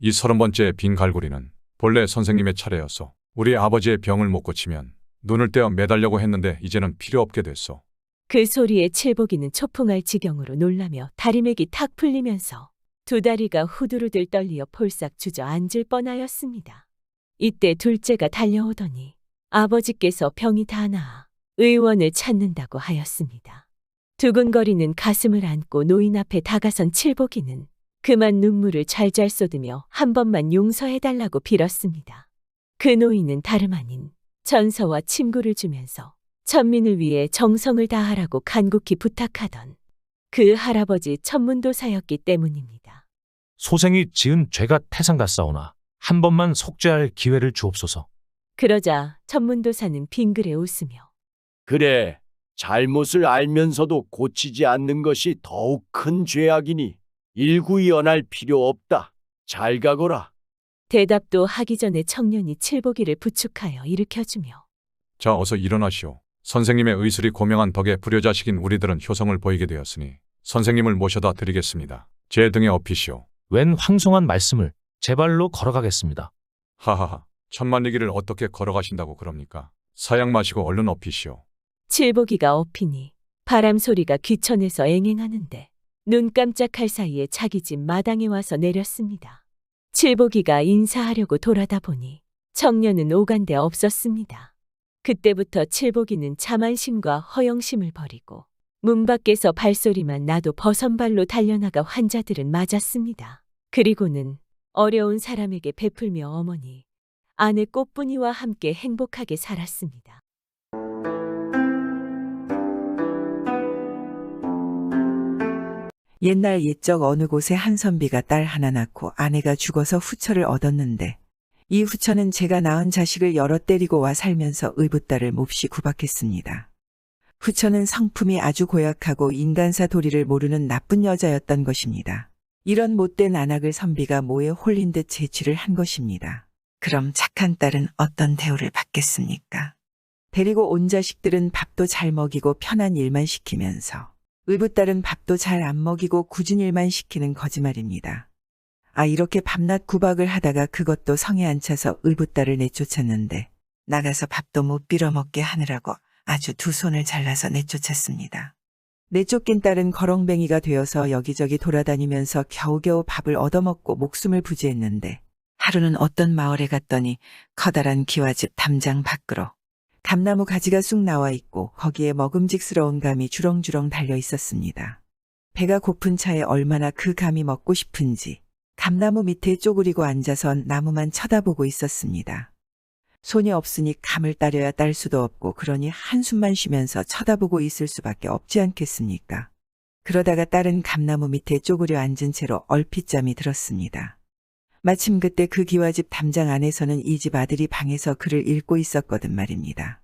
이 30번째 빈 갈고리는 본래 선생님의 차례였어. 우리 아버지의 병을 못 고치면 눈을 떼어 매달려고 했는데 이제는 필요 없게 됐어. 그 소리에 칠복이는 초풍할 지경으로 놀라며 다리맥이 탁 풀리면서 두 다리가 후두루들 떨리어 폴싹 주저앉을 뻔하였습니다. 이때 둘째가 달려오더니 아버지께서 병이 다 나아 의원을 찾는다고 하였습니다. 두근거리는 가슴을 안고 노인 앞에 다가선 칠복이는 그만 눈물을 잘잘 쏟으며 한 번만 용서해달라고 빌었습니다. 그 노인은 다름 아닌 전서와 침구를 주면서 천민을 위해 정성을 다하라고 간곡히 부탁하던 그 할아버지 천문도사였기 때문입니다. 소생이 지은 죄가 태산 같사오나 한 번만 속죄할 기회를 주옵소서. 그러자 천문도사는 빙그레 웃으며 그래, 잘못을 알면서도 고치지 않는 것이 더욱 큰 죄악이니 일구이언할 필요 없다. 잘 가거라. 대답도 하기 전에 청년이 칠복이를 부축하여 일으켜주며 자, 어서 일어나시오. 선생님의 의술이 고명한 덕에 불효자식인 우리들은 효성을 보이게 되었으니 선생님을 모셔다 드리겠습니다. 제 등에 업히시오. 웬 황송한 말씀을 제 발로 걸어가겠습니다. 하하하, 천만리기를 어떻게 걸어가신다고 그럽니까? 사양 마시고 얼른 업히시오. 칠복이가 업히니 바람 소리가 귀천에서 앵앵하는데 눈 깜짝할 사이에 자기 집 마당에 와서 내렸습니다. 칠복이가 인사하려고 돌아다 보니 청년은 오간데 없었습니다. 그때부터 칠복이는 자만심과 허영심을 버리고 문 밖에서 발소리만 나도 버선발로 달려나가 환자들은 맞았습니다. 그리고는 어려운 사람에게 베풀며 어머니, 아내 꽃분이와 함께 행복하게 살았습니다. 옛날 옛적 어느 곳에 한 선비가 딸 하나 낳고 아내가 죽어서 후처를 얻었는데 이 후처는 제가 낳은 자식을 여러 때리고 와 살면서 의붓딸을 몹시 구박했습니다. 후처는 성품이 아주 고약하고 인간사 도리를 모르는 나쁜 여자였던 것입니다. 이런 못된 안악을 선비가 모에 홀린 듯 제취를 한 것입니다. 그럼 착한 딸은 어떤 대우를 받겠습니까? 데리고 온 자식들은 밥도 잘 먹이고 편한 일만 시키면서 의붓딸은 밥도 잘 안 먹이고 굳은 일만 시키는 거짓말입니다. 이렇게 밤낮 구박을 하다가 그것도 성에 안 차서 의붓딸을 내쫓았는데 나가서 밥도 못 빌어먹게 하느라고 아주 두 손을 잘라서 내쫓았습니다. 내쫓긴 딸은 거렁뱅이가 되어서 여기저기 돌아다니면서 겨우겨우 밥을 얻어먹고 목숨을 부지했는데 하루는 어떤 마을에 갔더니 커다란 기와집 담장 밖으로 감나무 가지가 쑥 나와 있고 거기에 먹음직스러운 감이 주렁주렁 달려 있었습니다. 배가 고픈 차에 얼마나 그 감이 먹고 싶은지 감나무 밑에 쪼그리고 앉아서 나무만 쳐다보고 있었습니다. 손이 없으니 감을 따려야 딸 수도 없고 그러니 한숨만 쉬면서 쳐다보고 있을 수밖에 없지 않겠습니까? 그러다가 딸은 감나무 밑에 쪼그려 앉은 채로 얼핏 잠이 들었습니다. 마침 그때 그 기와집 담장 안에서는 이 집 아들이 방에서 글을 읽고 있었거든 말입니다.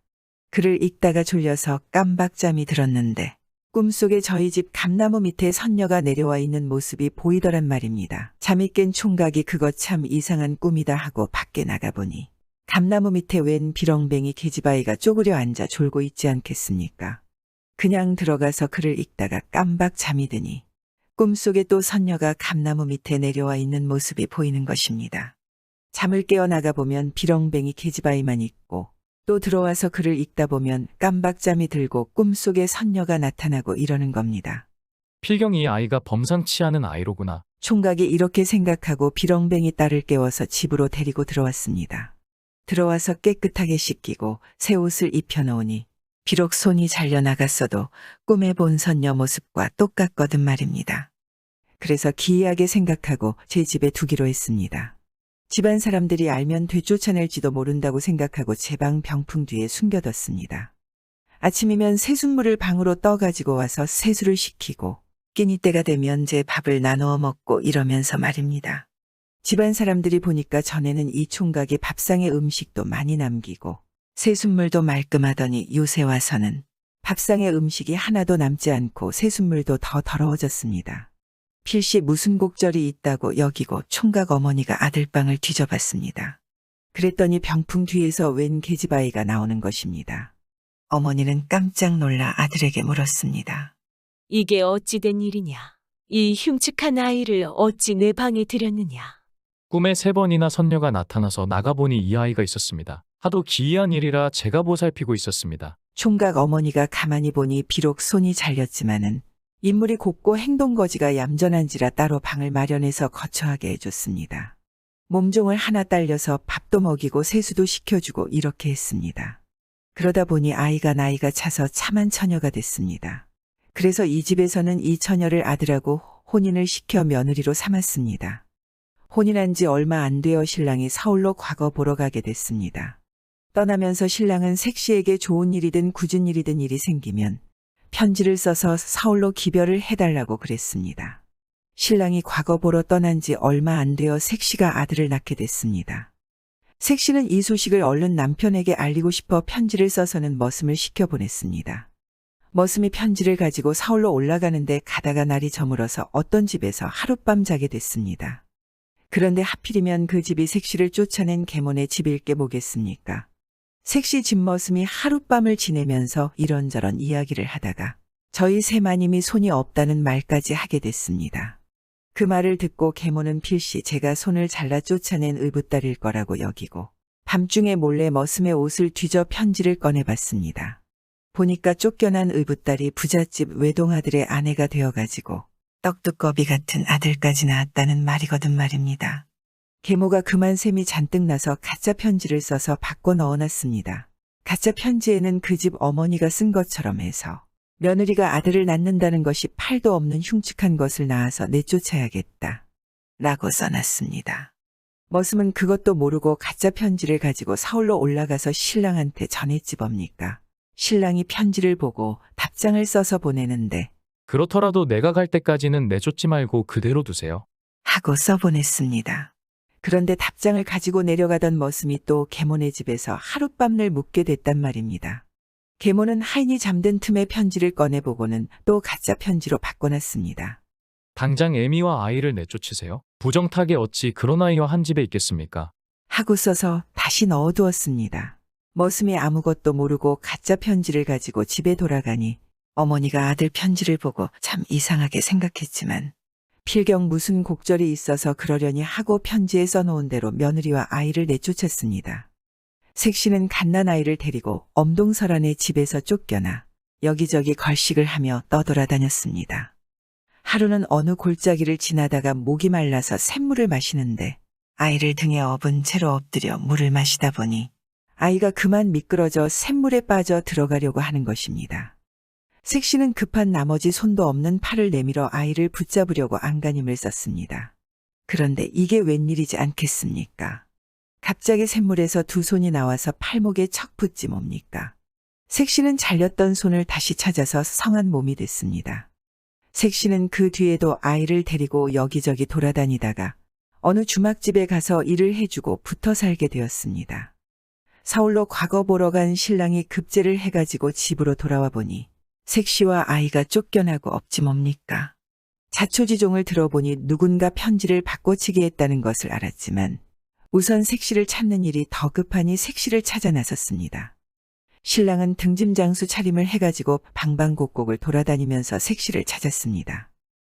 글을 읽다가 졸려서 깜박잠이 들었는데 꿈속에 저희 집 감나무 밑에 선녀가 내려와 있는 모습이 보이더란 말입니다. 잠이 깬 총각이 그거 참 이상한 꿈이다 하고 밖에 나가보니 감나무 밑에 웬 비렁뱅이 계집아이가 쪼그려 앉아 졸고 있지 않겠습니까? 그냥 들어가서 글을 읽다가 깜박 잠이 드니 꿈속에 또 선녀가 감나무 밑에 내려와 있는 모습이 보이는 것입니다. 잠을 깨어 나가보면 비렁뱅이 계집아이만 있고 또 들어와서 글을 읽다 보면 깜박잠이 들고 꿈속에 선녀가 나타나고 이러는 겁니다. 필경 이 아이가 범상치 않은 아이로구나. 총각이 이렇게 생각하고 비렁뱅이 딸을 깨워서 집으로 데리고 들어왔습니다. 들어와서 깨끗하게 씻기고 새 옷을 입혀놓으니 비록 손이 잘려나갔어도 꿈에 본 선녀 모습과 똑같거든 말입니다. 그래서 기이하게 생각하고 제 집에 두기로 했습니다. 집안 사람들이 알면 되쫓아낼지도 모른다고 생각하고 제 방 병풍 뒤에 숨겨뒀습니다. 아침이면 새순물을 방으로 떠가지고 와서 세수를 시키고 끼니 때가 되면 제 밥을 나누어 먹고 이러면서 말입니다. 집안 사람들이 보니까 전에는 이 총각이 밥상에 음식도 많이 남기고 새순물도 말끔하더니 요새 와서는 밥상에 음식이 하나도 남지 않고 새순물도 더 더러워졌습니다. 필시 무슨 곡절이 있다고 여기고 총각 어머니가 아들방을 뒤져봤습니다. 그랬더니 병풍 뒤에서 웬 계집아이가 나오는 것입니다. 어머니는 깜짝 놀라 아들에게 물었습니다. 이게 어찌 된 일이냐? 이 흉측한 아이를 어찌 내 방에 들였느냐? 꿈에 3번이나 선녀가 나타나서 나가보니 이 아이가 있었습니다. 하도 기이한 일이라 제가 보살피고 있었습니다. 총각 어머니가 가만히 보니 비록 손이 잘렸지만은 인물이 곱고 행동거지가 얌전한지라 따로 방을 마련해서 거처하게 해줬습니다. 몸종을 하나 딸려서 밥도 먹이고 세수도 시켜주고 이렇게 했습니다. 그러다 보니 아이가 나이가 차서 참한 처녀가 됐습니다. 그래서 이 집에서는 이 처녀를 아들하고 혼인을 시켜 며느리로 삼았습니다. 혼인한 지 얼마 안 되어 신랑이 서울로 과거 보러 가게 됐습니다. 떠나면서 신랑은 색시에게 좋은 일이든 굳은 일이든 일이 생기면 편지를 써서 서울로 기별을 해달라고 그랬습니다. 신랑이 과거 보러 떠난 지 얼마 안 되어 색시가 아들을 낳게 됐습니다. 색시는 이 소식을 얼른 남편에게 알리고 싶어 편지를 써서는 머슴을 시켜보냈습니다. 머슴이 편지를 가지고 서울로 올라가는데 가다가 날이 저물어서 어떤 집에서 하룻밤 자게 됐습니다. 그런데 하필이면 그 집이 색시를 쫓아낸 계몬의 집일 게 뭐겠습니까? 색시 집머슴이 하룻밤을 지내면서 이런저런 이야기를 하다가 저희 새마님이 손이 없다는 말까지 하게 됐습니다. 그 말을 듣고 계모는 필시 제가 손을 잘라 쫓아낸 의붓딸일 거라고 여기고 밤중에 몰래 머슴의 옷을 뒤져 편지를 꺼내봤습니다. 보니까 쫓겨난 의붓딸이 부잣집 외동아들의 아내가 되어가지고 떡두꺼비 같은 아들까지 낳았다는 말이거든 말입니다. 계모가 그만 셈이 잔뜩 나서 가짜 편지를 써서 바꿔 넣어놨습니다. 가짜 편지에는 그 집 어머니가 쓴 것처럼 해서 며느리가 아들을 낳는다는 것이 팔도 없는 흉측한 것을 낳아서 내쫓아야겠다 라고 써놨습니다. 머슴은 그것도 모르고 가짜 편지를 가지고 서울로 올라가서 신랑한테 전했지 뭡니까. 신랑이 편지를 보고 답장을 써서 보내는데 그렇더라도 내가 갈 때까지는 내쫓지 말고 그대로 두세요. 하고 써보냈습니다. 그런데 답장을 가지고 내려가던 머슴이 또 계모네 집에서 하룻밤을 묵게 됐단 말입니다. 계모는 하인이 잠든 틈에 편지를 꺼내보고는 또 가짜 편지로 바꿔놨습니다. 당장 애미와 아이를 내쫓으세요. 부정타게 어찌 그런 아이와 한 집에 있겠습니까? 하고 써서 다시 넣어두었습니다. 머슴이 아무것도 모르고 가짜 편지를 가지고 집에 돌아가니 어머니가 아들 편지를 보고 참 이상하게 생각했지만 필경 무슨 곡절이 있어서 그러려니 하고 편지에 써놓은 대로 며느리와 아이를 내쫓았습니다. 색시는 갓난아이를 데리고 엄동설안의 집에서 쫓겨나 여기저기 걸식을 하며 떠돌아다녔습니다. 하루는 어느 골짜기를 지나다가 목이 말라서 샘물을 마시는데 아이를 등에 업은 채로 엎드려 물을 마시다 보니 아이가 그만 미끄러져 샘물에 빠져 들어가려고 하는 것입니다. 색시는 급한 나머지 손도 없는 팔을 내밀어 아이를 붙잡으려고 안간힘을 썼습니다. 그런데 이게 웬일이지 않겠습니까? 갑자기 샘물에서 두 손이 나와서 팔목에 척 붙지 뭡니까? 색시는 잘렸던 손을 다시 찾아서 성한 몸이 됐습니다. 색시는 그 뒤에도 아이를 데리고 여기저기 돌아다니다가 어느 주막집에 가서 일을 해주고 붙어 살게 되었습니다. 서울로 과거 보러 간 신랑이 급제를 해가지고 집으로 돌아와 보니 색시와 아이가 쫓겨나고 없지 뭡니까. 자초지종을 들어보니 누군가 편지를 바꿔치기 했다는 것을 알았지만 우선 색시를 찾는 일이 더 급하니 색시를 찾아 나섰습니다. 신랑은 등짐장수 차림을 해가지고 방방곡곡을 돌아다니면서 색시를 찾았습니다.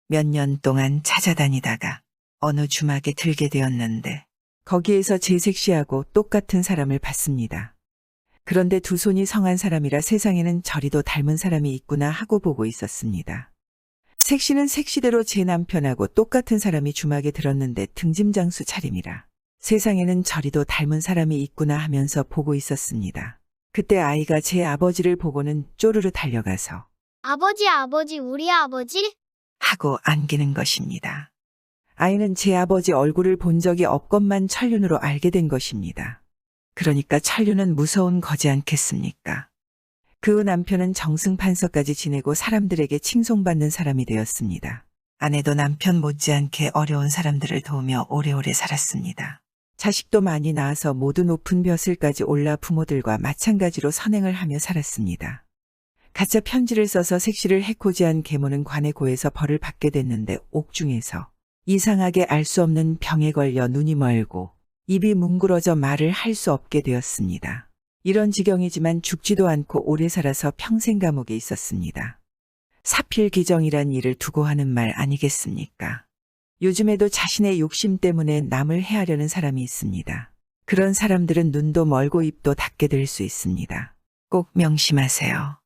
몇 년 동안 찾아다니다가 어느 주막에 들게 되었는데 거기에서 제 색시하고 똑같은 사람을 봤습니다. 그런데 두 손이 성한 사람이라 세상에는 저리도 닮은 사람이 있구나 하고 보고 있었습니다. 색시는 색시대로 제 남편하고 똑같은 사람이 주막에 들었는데 등짐장수 차림이라 세상에는 저리도 닮은 사람이 있구나 하면서 보고 있었습니다. 그때 아이가 제 아버지를 보고는 쪼르르 달려가서 아버지, 우리 아버지? 하고 안기는 것입니다. 아이는 제 아버지 얼굴을 본 적이 없건만 천륜으로 알게 된 것입니다. 그러니까 천륜은 무서운 거지 않겠습니까? 그 남편은 정승판서까지 지내고 사람들에게 칭송받는 사람이 되었습니다. 아내도 남편 못지않게 어려운 사람들을 도우며 오래오래 살았습니다. 자식도 많이 낳아서 모두 높은 벼슬까지 올라 부모들과 마찬가지로 선행을 하며 살았습니다. 가짜 편지를 써서 색시를 해코지 한 계모는 관에 고해서 벌을 받게 됐는데 옥중에서 이상하게 알 수 없는 병에 걸려 눈이 멀고 입이 뭉그러져 말을 할 수 없게 되었습니다. 이런 지경이지만 죽지도 않고 오래 살아서 평생 감옥에 있었습니다. 사필기정이란 일을 두고 하는 말 아니겠습니까? 요즘에도 자신의 욕심 때문에 남을 해하려는 사람이 있습니다. 그런 사람들은 눈도 멀고 입도 닫게 될 수 있습니다. 꼭 명심하세요.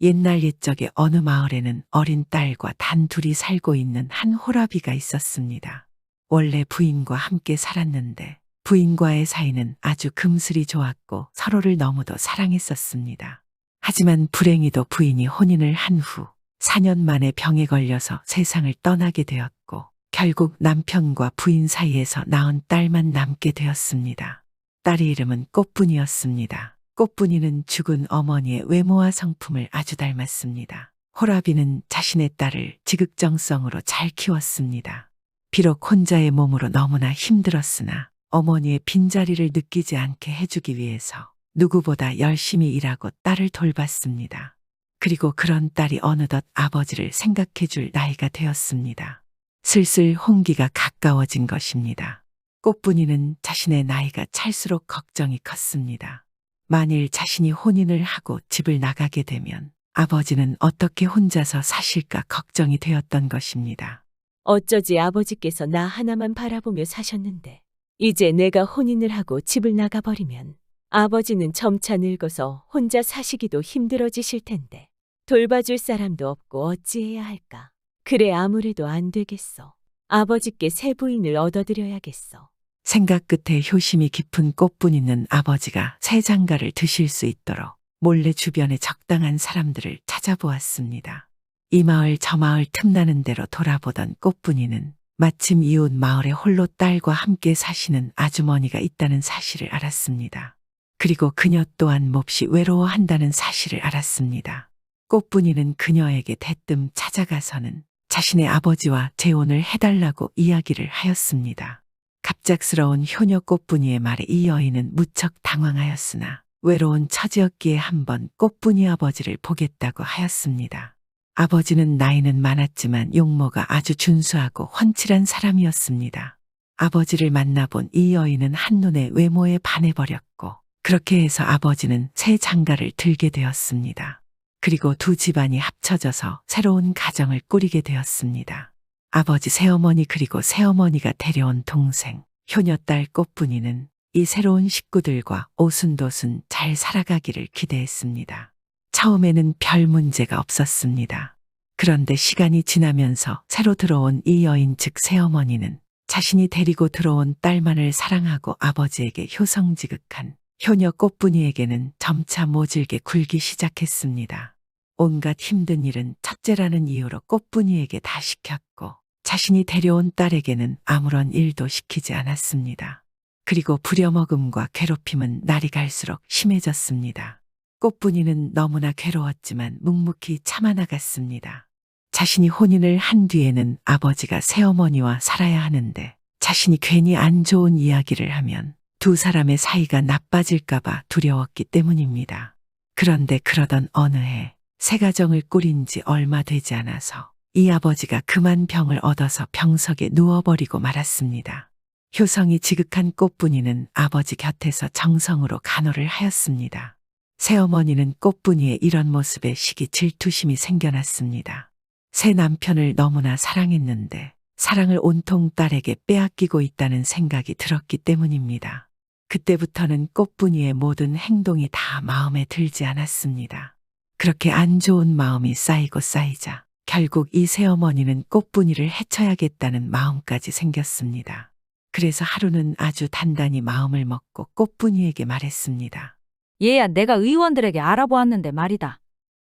옛날 옛적에 어느 마을에는 어린 딸과 단 둘이 살고 있는 한 호라비가 있었습니다. 원래 부인과 함께 살았는데 부인과의 사이는 아주 금슬이 좋았고 서로를 너무도 사랑했었습니다. 하지만 불행히도 부인이 혼인을 한 후 4년 만에 병에 걸려서 세상을 떠나게 되었고 결국 남편과 부인 사이에서 낳은 딸만 남게 되었습니다. 딸의 이름은 꽃분이었습니다. 꽃분이는 죽은 어머니의 외모와 성품을 아주 닮았습니다. 호라비는 자신의 딸을 지극정성으로 잘 키웠습니다. 비록 혼자의 몸으로 너무나 힘들었으나 어머니의 빈자리를 느끼지 않게 해주기 위해서 누구보다 열심히 일하고 딸을 돌봤습니다. 그리고 그런 딸이 어느덧 아버지를 생각해 줄 나이가 되었습니다. 슬슬 혼기가 가까워진 것입니다. 꽃분이는 자신의 나이가 찰수록 걱정이 컸습니다. 만일 자신이 혼인을 하고 집을 나가게 되면 아버지는 어떻게 혼자서 사실까 걱정이 되었던 것입니다. 어쩌지 아버지께서 나 하나만 바라보며 사셨는데 이제 내가 혼인을 하고 집을 나가버리면 아버지는 점차 늙어서 혼자 사시기도 힘들어지실 텐데 돌봐줄 사람도 없고 어찌해야 할까. 그래 아무래도 안 되겠어. 아버지께 새 부인을 얻어드려야겠어. 생각 끝에 효심이 깊은 꽃분이는 아버지가 새 장가를 드실 수 있도록 몰래 주변에 적당한 사람들을 찾아보았습니다. 이 마을 저 마을 틈나는 대로 돌아보던 꽃분이는 마침 이웃 마을에 홀로 딸과 함께 사시는 아주머니가 있다는 사실을 알았습니다. 그리고 그녀 또한 몹시 외로워한다는 사실을 알았습니다. 꽃분이는 그녀에게 대뜸 찾아가서는 자신의 아버지와 재혼을 해달라고 이야기를 하였습니다. 갑작스러운 효녀 꽃분이의 말에 이 여인은 무척 당황하였으나 외로운 처지였기에 한번 꽃분이 아버지를 보겠다고 하였습니다. 아버지는 나이는 많았지만 용모가 아주 준수하고 훤칠한 사람이었습니다. 아버지를 만나본 이 여인은 한눈에 외모에 반해버렸고 그렇게 해서 아버지는 새 장가를 들게 되었습니다. 그리고 두 집안이 합쳐져서 새로운 가정을 꾸리게 되었습니다. 아버지 새어머니 그리고 새어머니가 데려온 동생 효녀딸 꽃분이는 이 새로운 식구들과 오순도순 잘 살아가기를 기대했습니다. 처음에는 별 문제가 없었습니다. 그런데 시간이 지나면서 새로 들어온 이 여인 즉 새어머니는 자신이 데리고 들어온 딸만을 사랑하고 아버지에게 효성지극한 효녀 꽃분이에게는 점차 모질게 굴기 시작했습니다. 온갖 힘든 일은 첫째라는 이유로 꽃분이에게 다 시켰고 자신이 데려온 딸에게는 아무런 일도 시키지 않았습니다. 그리고 부려먹음과 괴롭힘은 날이 갈수록 심해졌습니다. 꽃분이는 너무나 괴로웠지만 묵묵히 참아나갔습니다. 자신이 혼인을 한 뒤에는 아버지가 새어머니와 살아야 하는데 자신이 괜히 안 좋은 이야기를 하면 두 사람의 사이가 나빠질까봐 두려웠기 때문입니다. 그런데 그러던 어느 해 새 가정을 꾸린 지 얼마 되지 않아서 이 아버지가 그만 병을 얻어서 병석에 누워버리고 말았습니다. 효성이 지극한 꽃분이는 아버지 곁에서 정성으로 간호를 하였습니다. 새어머니는 꽃분이의 이런 모습에 시기 질투심이 생겨났습니다. 새 남편을 너무나 사랑했는데 사랑을 온통 딸에게 빼앗기고 있다는 생각이 들었기 때문입니다. 그때부터는 꽃분이의 모든 행동이 다 마음에 들지 않았습니다. 그렇게 안 좋은 마음이 쌓이고 쌓이자 결국 이 새어머니는 꽃분이를 해쳐야겠다는 마음까지 생겼습니다. 그래서 하루는 아주 단단히 마음을 먹고 꽃분이에게 말했습니다. 얘야, 내가 의원들에게 알아보았는데 말이다.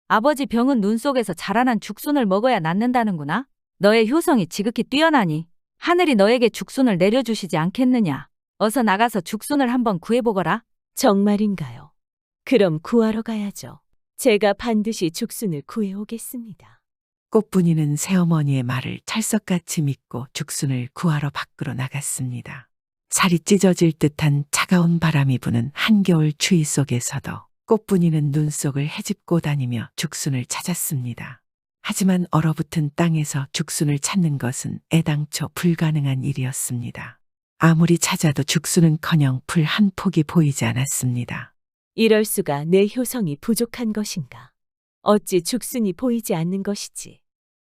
아버지 병은 눈 속에서 자라난 죽순을 먹어야 낫는다는구나. 너의 효성이 지극히 뛰어나니 하늘이 너에게 죽순을 내려주시지 않겠느냐. 어서 나가서 죽순을 한번 구해보거라. 정말인가요? 그럼 구하러 가야죠. 제가 반드시 죽순을 구해오겠습니다. 꽃분이는 새어머니의 말을 찰석같이 믿고 죽순을 구하러 밖으로 나갔습니다. 살이 찢어질 듯한 차가운 바람이 부는 한겨울 추위 속에서도 꽃분이는 눈 속을 헤집고 다니며 죽순을 찾았습니다. 하지만 얼어붙은 땅에서 죽순을 찾는 것은 애당초 불가능한 일이었습니다. 아무리 찾아도 죽순은커녕 풀 한 폭이 보이지 않았습니다. 이럴 수가 내 효성이 부족한 것인가? 어찌 죽순이 보이지 않는 것이지?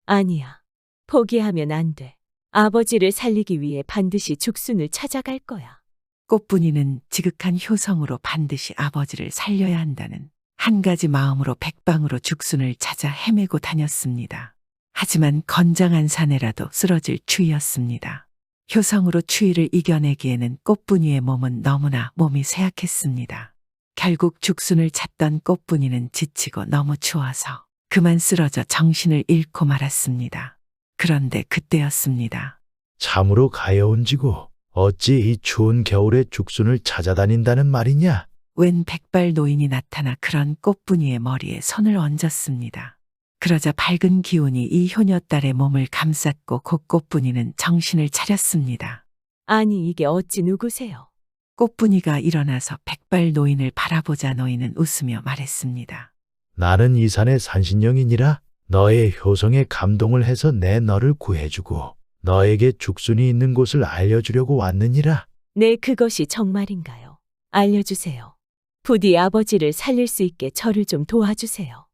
아니야. 포기하면 안 돼. 아버지를 살리기 위해 반드시 죽순을 찾아갈 거야. 꽃분이는 지극한 효성으로 반드시 아버지를 살려야 한다는 한 가지 마음으로 백방으로 죽순을 찾아 헤매고 다녔습니다. 하지만 건장한 사내라도 쓰러질 추위였습니다. 효성으로 추위를 이겨내기에는 꽃분이의 몸은 너무나 몸이 쇠약했습니다. 결국 죽순을 찾던 꽃분이는 지치고 너무 추워서 그만 쓰러져 정신을 잃고 말았습니다. 그런데 그때였습니다. 참으로 가여운지고 어찌 이 추운 겨울에 죽순을 찾아다닌다는 말이냐? 웬 백발 노인이 나타나 그런 꽃분이의 머리에 손을 얹었습니다. 그러자 밝은 기운이 이 효녀딸의 몸을 감쌌고 곧 꽃분이는 정신을 차렸습니다. 아니, 이게 어찌 누구세요? 꽃분이가 일어나서 백발 노인을 바라보자 노인은 웃으며 말했습니다. 나는 이 산의 산신령이니라. 너의 효성에 감동을 해서 내 너를 구해주고 너에게 죽순이 있는 곳을 알려주려고 왔느니라. 네, 그것이 정말인가요? 알려주세요. 부디 아버지를 살릴 수 있게 저를 좀 도와주세요.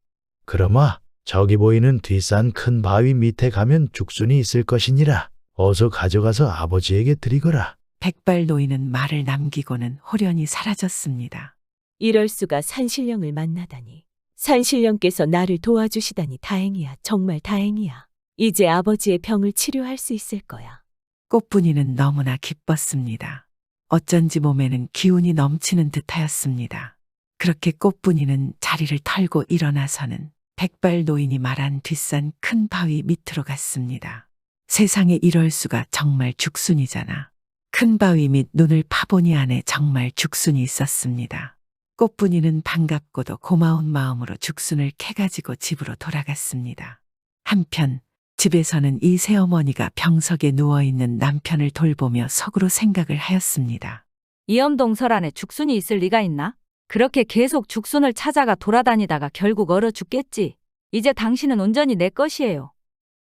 그러마 저기 보이는 뒷산 큰 바위 밑에 가면 죽순이 있을 것이니라. 어서 가져가서 아버지에게 드리거라. 백발 노인은 말을 남기고는 호련히 사라졌습니다. 이럴 수가 산신령을 만나다니. 산신령께서 나를 도와주시다니 다행이야. 정말 다행이야. 이제 아버지의 병을 치료할 수 있을 거야. 꽃분이는 너무나 기뻤습니다. 어쩐지 몸에는 기운이 넘치는 듯하였습니다. 그렇게 꽃분이는 자리를 털고 일어나서는 백발 노인이 말한 뒷산 큰 바위 밑으로 갔습니다. 세상에 이럴 수가, 정말 죽순이잖아. 큰 바위 밑 눈을 파보니 안에 정말 죽순이 있었습니다. 꽃분이는 반갑고도 고마운 마음으로 죽순을 캐가지고 집으로 돌아갔습니다. 한편 집에서는 이 새어머니가 병석에 누워있는 남편을 돌보며 속으로 생각을 하였습니다. 이염동설 안에 죽순이 있을 리가 있나? 그렇게 계속 죽순을 찾아가 돌아다니다가 결국 얼어 죽겠지. 이제 당신은 온전히 내 것이에요.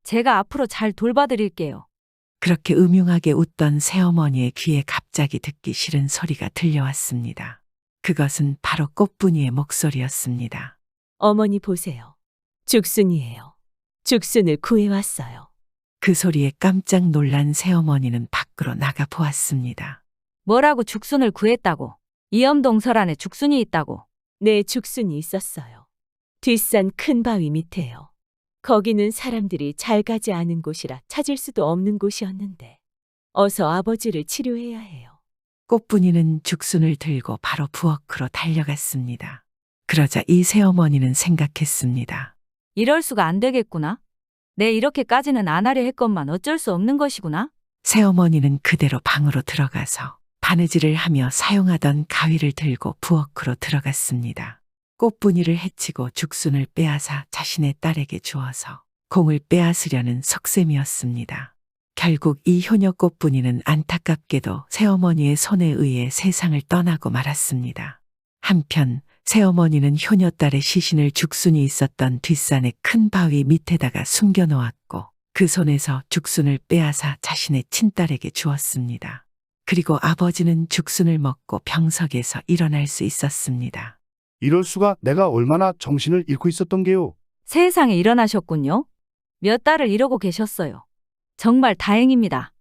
제가 앞으로 잘 돌봐드릴게요. 그렇게 음흉하게 웃던 새어머니의 귀에 갑자기 듣기 싫은 소리가 들려왔습니다. 그것은 바로 꽃분이의 목소리였습니다. 어머니 보세요. 죽순이에요. 죽순을 구해왔어요. 그 소리에 깜짝 놀란 새어머니는 밖으로 나가 보았습니다. 뭐라고 죽순을 구했다고? 이염동설 안에 죽순이 있다고? 네, 죽순이 있었어요. 뒷산 큰 바위 밑에요. 거기는 사람들이 잘 가지 않은 곳이라 찾을 수도 없는 곳이었는데 어서 아버지를 치료해야 해요. 꽃분이는 죽순을 들고 바로 부엌으로 달려갔습니다. 그러자 이 새어머니는 생각했습니다. 이럴 수가 안 되겠구나. 내 이렇게까지는 안 하려 했건만 어쩔 수 없는 것이구나. 새어머니는 그대로 방으로 들어가서 바느질을 하며 사용하던 가위를 들고 부엌으로 들어갔습니다. 꽃분이를 해치고 죽순을 빼앗아 자신의 딸에게 주어서 공을 빼앗으려는 속셈이었습니다. 결국 이 효녀 꽃분이는 안타깝게도 새어머니의 손에 의해 세상을 떠나고 말았습니다. 한편 새어머니는 효녀딸의 시신을 죽순이 있었던 뒷산의 큰 바위 밑에다가 숨겨놓았고 그 손에서 죽순을 빼앗아 자신의 친딸에게 주었습니다. 그리고 아버지는 죽순을 먹고 병석에서 일어날 수 있었습니다. 이럴 수가, 내가 얼마나 정신을 잃고 있었던 게요. 세상에 일어나셨군요. 몇 달을 이러고 계셨어요. 정말 다행입니다.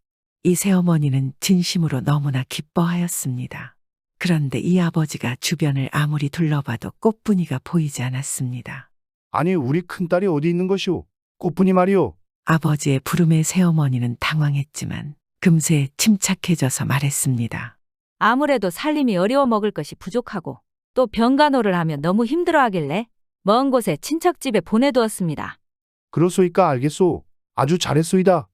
이 새어머니는 진심으로 너무나 기뻐하였습니다. 그런데 이 아버지가 주변을 아무리 둘러봐도 꽃분이가 보이지 않았습니다. 아니, 우리 큰딸이 어디 있는 것이오? 꽃분이 말이오. 아버지의 부름에 새어머니는 당황했지만 금세 침착해져서 말했습니다. 아무래도 살림이 어려워 먹을 것이 부족하고 또 병간호를 하면 너무 힘들어하길래 먼 곳에 친척집에 보내두었습니다. 그렇소이까 알겠소. 아주 잘했소이다.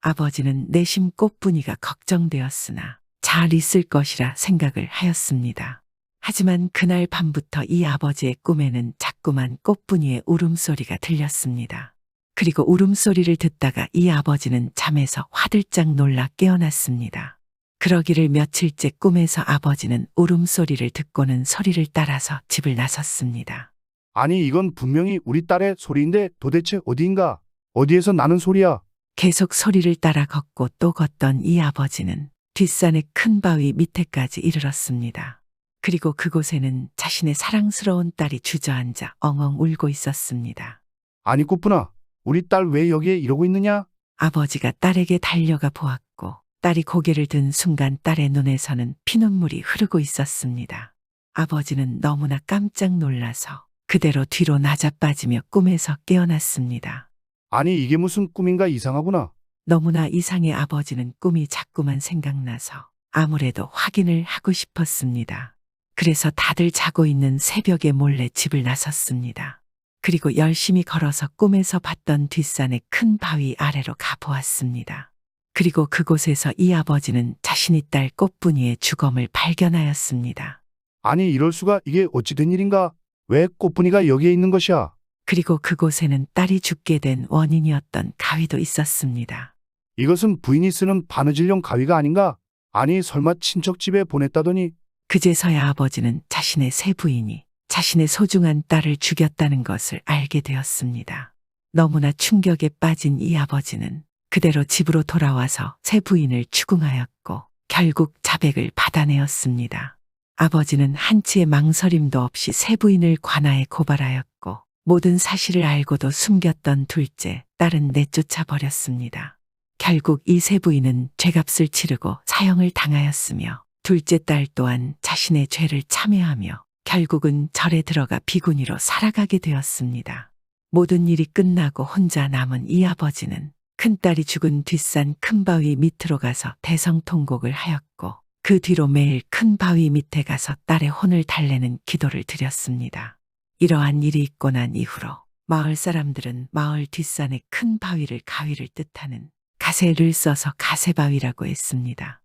아버지는 내심 꽃분이가 걱정되었으나 잘 있을 것이라 생각을 하였습니다. 하지만 그날 밤부터 이 아버지의 꿈에는 자꾸만 꽃분이의 울음소리가 들렸습니다. 그리고 울음소리를 듣다가 이 아버지는 잠에서 화들짝 놀라 깨어났습니다. 그러기를 며칠째 꿈에서 아버지는 울음소리를 듣고는 소리를 따라서 집을 나섰습니다. 아니, 이건 분명히 우리 딸의 소리인데 도대체 어디인가? 어디에서 나는 소리야? 계속 소리를 따라 걷고 또 걷던 이 아버지는 뒷산의 큰 바위 밑에까지 이르렀습니다. 그리고 그곳에는 자신의 사랑스러운 딸이 주저앉아 엉엉 울고 있었습니다. 아니, 꽃분아, 우리 딸 왜 여기에 이러고 있느냐? 아버지가 딸에게 달려가 보았고 딸이 고개를 든 순간 딸의 눈에서는 피눈물이 흐르고 있었습니다. 아버지는 너무나 깜짝 놀라서 그대로 뒤로 나자빠지며 꿈에서 깨어났습니다. 아니, 이게 무슨 꿈인가 이상하구나. 너무나 이상해 아버지는 꿈이 자꾸만 생각나서 아무래도 확인을 하고 싶었습니다. 그래서 다들 자고 있는 새벽에 몰래 집을 나섰습니다. 그리고 열심히 걸어서 꿈에서 봤던 뒷산의 큰 바위 아래로 가보았습니다. 그리고 그곳에서 이 아버지는 자신의 딸 꽃분이의 주검을 발견하였습니다. 아니, 이럴 수가, 이게 어찌 된 일인가? 왜 꽃분이가 여기에 있는 것이야? 그리고 그곳에는 딸이 죽게 된 원인이었던 가위도 있었습니다. 이것은 부인이 쓰는 바느질용 가위가 아닌가? 아니, 설마 친척 집에 보냈다더니. 그제서야 아버지는 자신의 새 부인이 자신의 소중한 딸을 죽였다는 것을 알게 되었습니다. 너무나 충격에 빠진 이 아버지는 그대로 집으로 돌아와서 새 부인을 추궁하였고 결국 자백을 받아내었습니다. 아버지는 한치의 망설임도 없이 새 부인을 관아에 고발하였고 모든 사실을 알고도 숨겼던 둘째 딸은 내쫓아 버렸습니다. 결국 이 새 부인은 죄값을 치르고 사형을 당하였으며 둘째 딸 또한 자신의 죄를 참회하며 결국은 절에 들어가 비구니로 살아가게 되었습니다. 모든 일이 끝나고 혼자 남은 이 아버지는 큰딸이 죽은 뒷산 큰 바위 밑으로 가서 대성통곡을 하였고 그 뒤로 매일 큰 바위 밑에 가서 딸의 혼을 달래는 기도를 드렸습니다. 이러한 일이 있고 난 이후로 마을 사람들은 마을 뒷산의 큰 바위를 가위를 뜻하는 가세를 써서 가세바위라고 했습니다.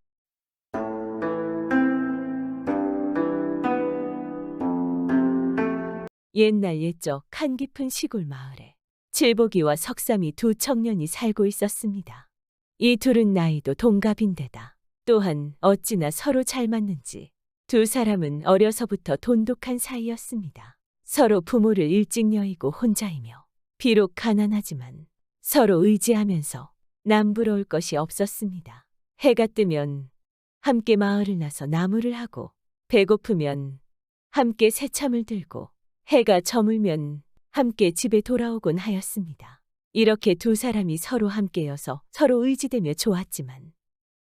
옛날 옛적 한 깊은 시골 마을에 칠복이와 석삼이 두 청년이 살고 있었습니다. 이 둘은 나이도 동갑인데다 또한 어찌나 서로 잘 맞는지 두 사람은 어려서부터 돈독한 사이였습니다. 서로 부모를 일찍 여의고 혼자이며 비록 가난하지만 서로 의지하면서 남부러울 것이 없었습니다. 해가 뜨면 함께 마을을 나서 나무를 하고 배고프면 함께 새참을 들고 해가 저물면 함께 집에 돌아오곤 하였습니다. 이렇게 두 사람이 서로 함께여서 서로 의지되며 좋았지만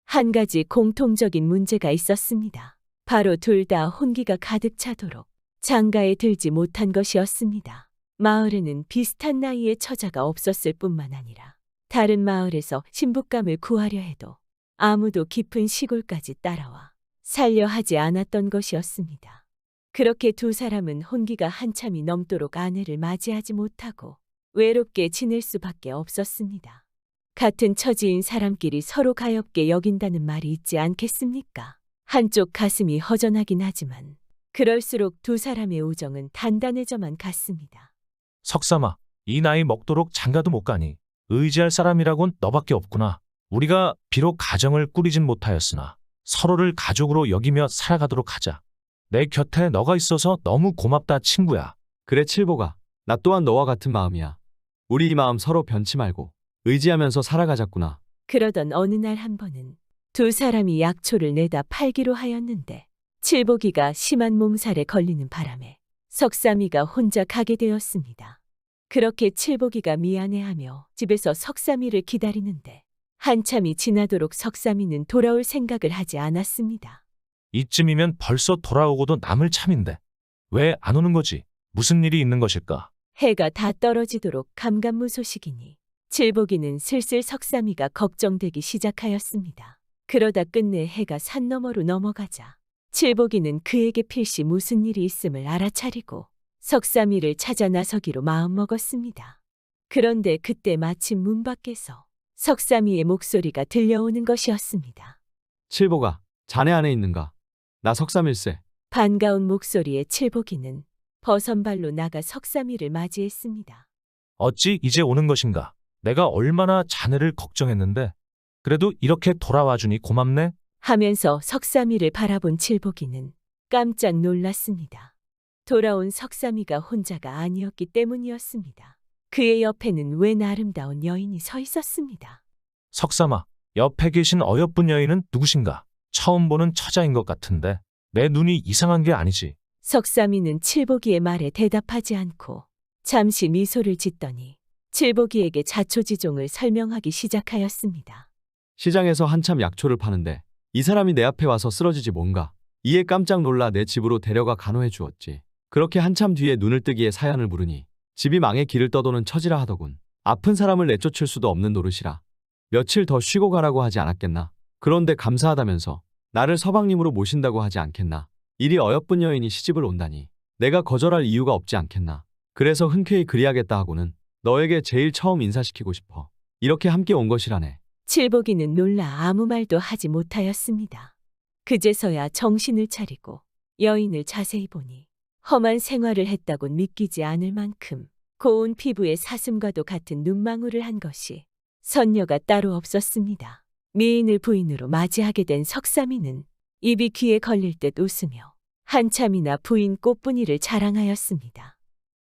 한 가지 공통적인 문제가 있었습니다. 바로 둘 다 혼기가 가득 차도록 장가에 들지 못한 것이었습니다. 마을에는 비슷한 나이의 처자가 없었을 뿐만 아니라 다른 마을에서 신부감을 구하려 해도 아무도 깊은 시골까지 따라와 살려 하지 않았던 것이었습니다. 그렇게 두 사람은 혼기가 한참이 넘도록 아내를 맞이하지 못하고 외롭게 지낼 수밖에 없었습니다. 같은 처지인 사람끼리 서로 가엾게 여긴다는 말이 있지 않겠습니까? 한쪽 가슴이 허전하긴 하지만 그럴수록 두 사람의 우정은 단단해져만 갔습니다. 석삼아, 이 나이 먹도록 장가도 못 가니 의지할 사람이라곤 너밖에 없구나. 우리가 비록 가정을 꾸리진 못하였으나 서로를 가족으로 여기며 살아가도록 하자. 내 곁에 너가 있어서 너무 고맙다, 친구야. 그래 칠보가, 나 또한 너와 같은 마음이야. 우리 이 마음 서로 변치 말고 의지하면서 살아가자꾸나. 그러던 어느 날 한 번은 두 사람이 약초를 내다 팔기로 하였는데 칠보기가 심한 몸살에 걸리는 바람에 석삼이가 혼자 가게 되었습니다. 그렇게 칠보기가 미안해하며 집에서 석삼이를 기다리는데 한참이 지나도록 석삼이는 돌아올 생각을 하지 않았습니다. 이쯤이면 벌써 돌아오고도 남을 참인데 왜 안 오는 거지? 무슨 일이 있는 것일까? 해가 다 떨어지도록 감감무소식이니 칠보기는 슬슬 석삼이가 걱정되기 시작하였습니다. 그러다 끝내 해가 산 너머로 넘어가자 칠보기는 그에게 필시 무슨 일이 있음을 알아차리고 석삼이를 찾아 나서기로 마음먹었습니다. 그런데 그때 마침 문 밖에서 석삼이의 목소리가 들려오는 것이었습니다. 칠보가, 자네 안에 있는가? 나 석삼일세. 반가운 목소리에 칠보기는 버선발로 나가 석삼이를 맞이했습니다. 어찌 이제 오는 것인가? 내가 얼마나 자네를 걱정했는데 그래도 이렇게 돌아와 주니 고맙네. 하면서 석삼이를 바라본 칠보기는 깜짝 놀랐습니다. 돌아온 석삼이가 혼자가 아니었기 때문이었습니다. 그의 옆에는 웬 아름다운 여인이 서 있었습니다. 석삼아, 옆에 계신 어여쁜 여인은 누구신가? 처음 보는 처자인 것 같은데 내 눈이 이상한 게 아니지. 석삼이는 칠보기의 말에 대답하지 않고 잠시 미소를 짓더니 칠보기에게 자초지종을 설명하기 시작하였습니다. 시장에서 한참 약초를 파는데 이 사람이 내 앞에 와서 쓰러지지 뭔가. 이에 깜짝 놀라 내 집으로 데려가 간호해 주었지. 그렇게 한참 뒤에 눈을 뜨기에 사연을 물으니 집이 망해 길을 떠도는 처지라 하더군. 아픈 사람을 내쫓을 수도 없는 노릇이라 며칠 더 쉬고 가라고 하지 않았겠나. 그런데 감사하다면서 나를 서방님으로 모신다고 하지 않겠나. 이리 어여쁜 여인이 시집을 온다니 내가 거절할 이유가 없지 않겠나. 그래서 흔쾌히 그리하겠다 하고는 너에게 제일 처음 인사시키고 싶어. 이렇게 함께 온 것이라네. 칠보기는 놀라 아무 말도 하지 못하였습니다. 그제서야 정신을 차리고 여인을 자세히 보니 험한 생활을 했다곤 믿기지 않을 만큼 고운 피부에 사슴과도 같은 눈망울을 한 것이 선녀가 따로 없었습니다. 미인을 부인으로 맞이하게 된 석삼이는 입이 귀에 걸릴 듯 웃으며 한참이나 부인 꽃분이를 자랑하였습니다.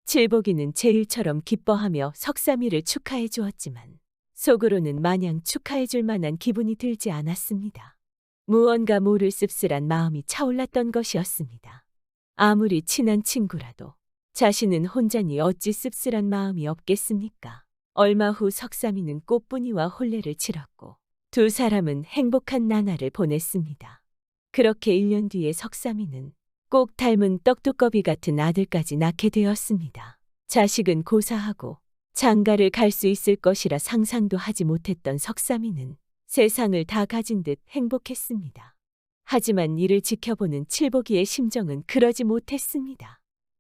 칠보기는 제일처럼 기뻐하며 석삼이를 축하해 주었지만 속으로는 마냥 축하해 줄 만한 기분이 들지 않았습니다. 무언가 모를 씁쓸한 마음이 차올랐던 것이었습니다. 아무리 친한 친구라도 자신은 혼자니 어찌 씁쓸한 마음이 없겠습니까? 얼마 후 석삼이는 꽃분이와 혼례를 치렀고 두 사람은 행복한 나날을 보냈습니다. 그렇게 1년 뒤에 석삼이는 꼭 닮은 떡두꺼비 같은 아들까지 낳게 되었습니다. 자식은 고사하고 장가를 갈 수 있을 것이라 상상도 하지 못했던 석삼이는 세상을 다 가진 듯 행복했습니다. 하지만 이를 지켜보는 칠보기의 심정은 그러지 못했습니다.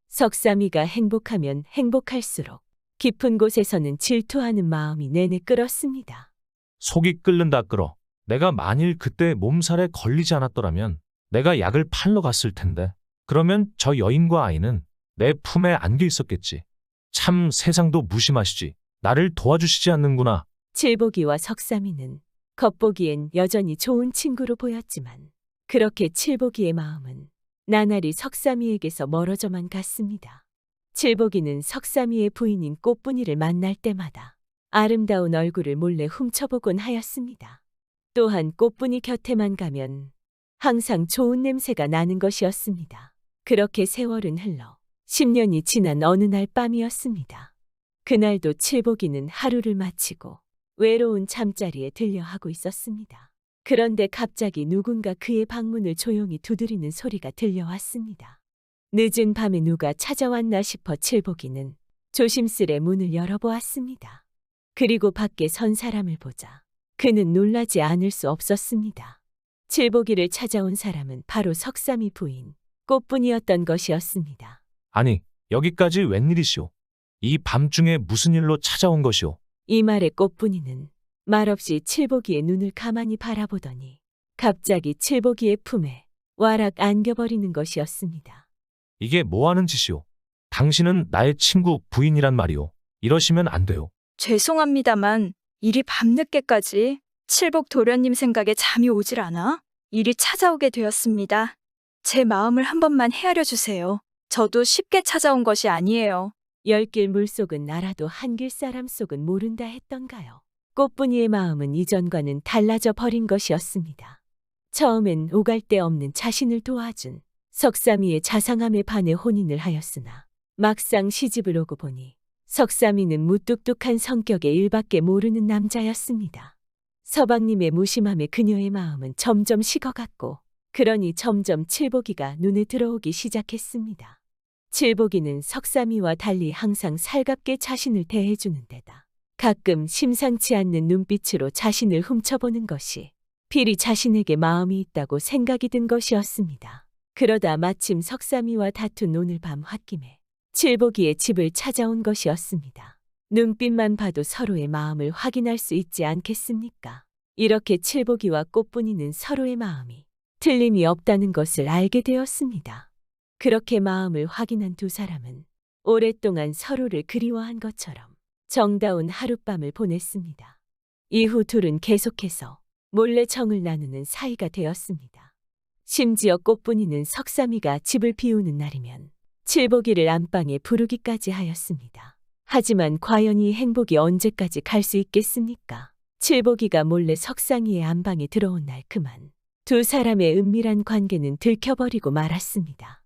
석삼이가 행복하면 행복할수록 깊은 곳에서는 질투하는 마음이 내내 끓었습니다. 속이 끓는다 끓어. 내가 만일 그때 몸살에 걸리지 않았더라면 내가 약을 팔러 갔을 텐데 그러면 저 여인과 아이는 내 품에 안겨 있었겠지. 참 세상도 무심하시지. 나를 도와주시지 않는구나. 칠보기와 석삼이는 겉보기엔 여전히 좋은 친구로 보였지만 그렇게 칠보기의 마음은 나날이 석삼이에게서 멀어져만 갔습니다. 칠보기는 석삼이의 부인인 꽃분이를 만날 때마다 아름다운 얼굴을 몰래 훔쳐보곤 하였습니다. 또한 꽃분이 곁에만 가면 항상 좋은 냄새가 나는 것이었습니다. 그렇게 세월은 흘러 10년이 지난 어느 날 밤이었습니다. 그날도 칠보기는 하루를 마치고 외로운 잠자리에 들려 하고 있었습니다. 그런데 갑자기 누군가 그의 방문을 조용히 두드리는 소리가 들려왔습니다. 늦은 밤에 누가 찾아왔나 싶어 칠보기는 조심스레 문을 열어보았습니다. 그리고 밖에 선 사람을 보자 그는 놀라지 않을 수 없었습니다. 칠보기를 찾아온 사람은 바로 석삼이 부인 꽃분이었던 것이었습니다. 아니, 여기까지 웬일이시오? 이 밤중에 무슨 일로 찾아온 것이오? 이 말에 꽃분이는 말없이 칠보기의 눈을 가만히 바라보더니 갑자기 칠보기의 품에 와락 안겨버리는 것이었습니다. 이게 뭐하는 짓이오? 당신은 나의 친구 부인이란 말이오. 이러시면 안 돼요. 죄송합니다만 일이 밤늦게까지 칠복 도련님 생각에 잠이 오질 않아 일이 찾아오게 되었습니다. 제 마음을 한 번만 헤아려 주세요. 저도 쉽게 찾아온 것이 아니에요. 열길 물속은 알아도 한길 사람 속은 모른다 했던가요. 꽃분이의 마음은 이전과는 달라져 버린 것이었습니다. 처음엔 오갈 데 없는 자신을 도와준 석삼이의 자상함에 반해 혼인을 하였으나 막상 시집을 오고 보니 석삼이는 무뚝뚝한 성격의 일밖에 모르는 남자였습니다. 서방님의 무심함에 그녀의 마음은 점점 식어갔고 그러니 점점 칠복이가 눈에 들어오기 시작했습니다. 칠복이는 석삼이와 달리 항상 살갑게 자신을 대해주는 데다 가끔 심상치 않는 눈빛으로 자신을 훔쳐보는 것이 필히 자신에게 마음이 있다고 생각이 든 것이었습니다. 그러다 마침 석삼이와 다툰 오늘 밤 홧김에 칠복이의 집을 찾아온 것이었습니다. 눈빛만 봐도 서로의 마음을 확인할 수 있지 않겠습니까? 이렇게 칠복이와 꽃분이는 서로의 마음이 틀림이 없다는 것을 알게 되었습니다. 그렇게 마음을 확인한 두 사람은 오랫동안 서로를 그리워한 것처럼 정다운 하룻밤을 보냈습니다. 이후 둘은 계속해서 몰래 정을 나누는 사이가 되었습니다. 심지어 꽃분이는 석삼이가 집을 비우는 날이면 칠복이를 안방에 부르기까지 하였습니다. 하지만 과연 이 행복이 언제까지 갈 수 있겠습니까? 칠복이가 몰래 석상이의 안방에 들어온 날 그만 두 사람의 은밀한 관계는 들켜버리고 말았습니다.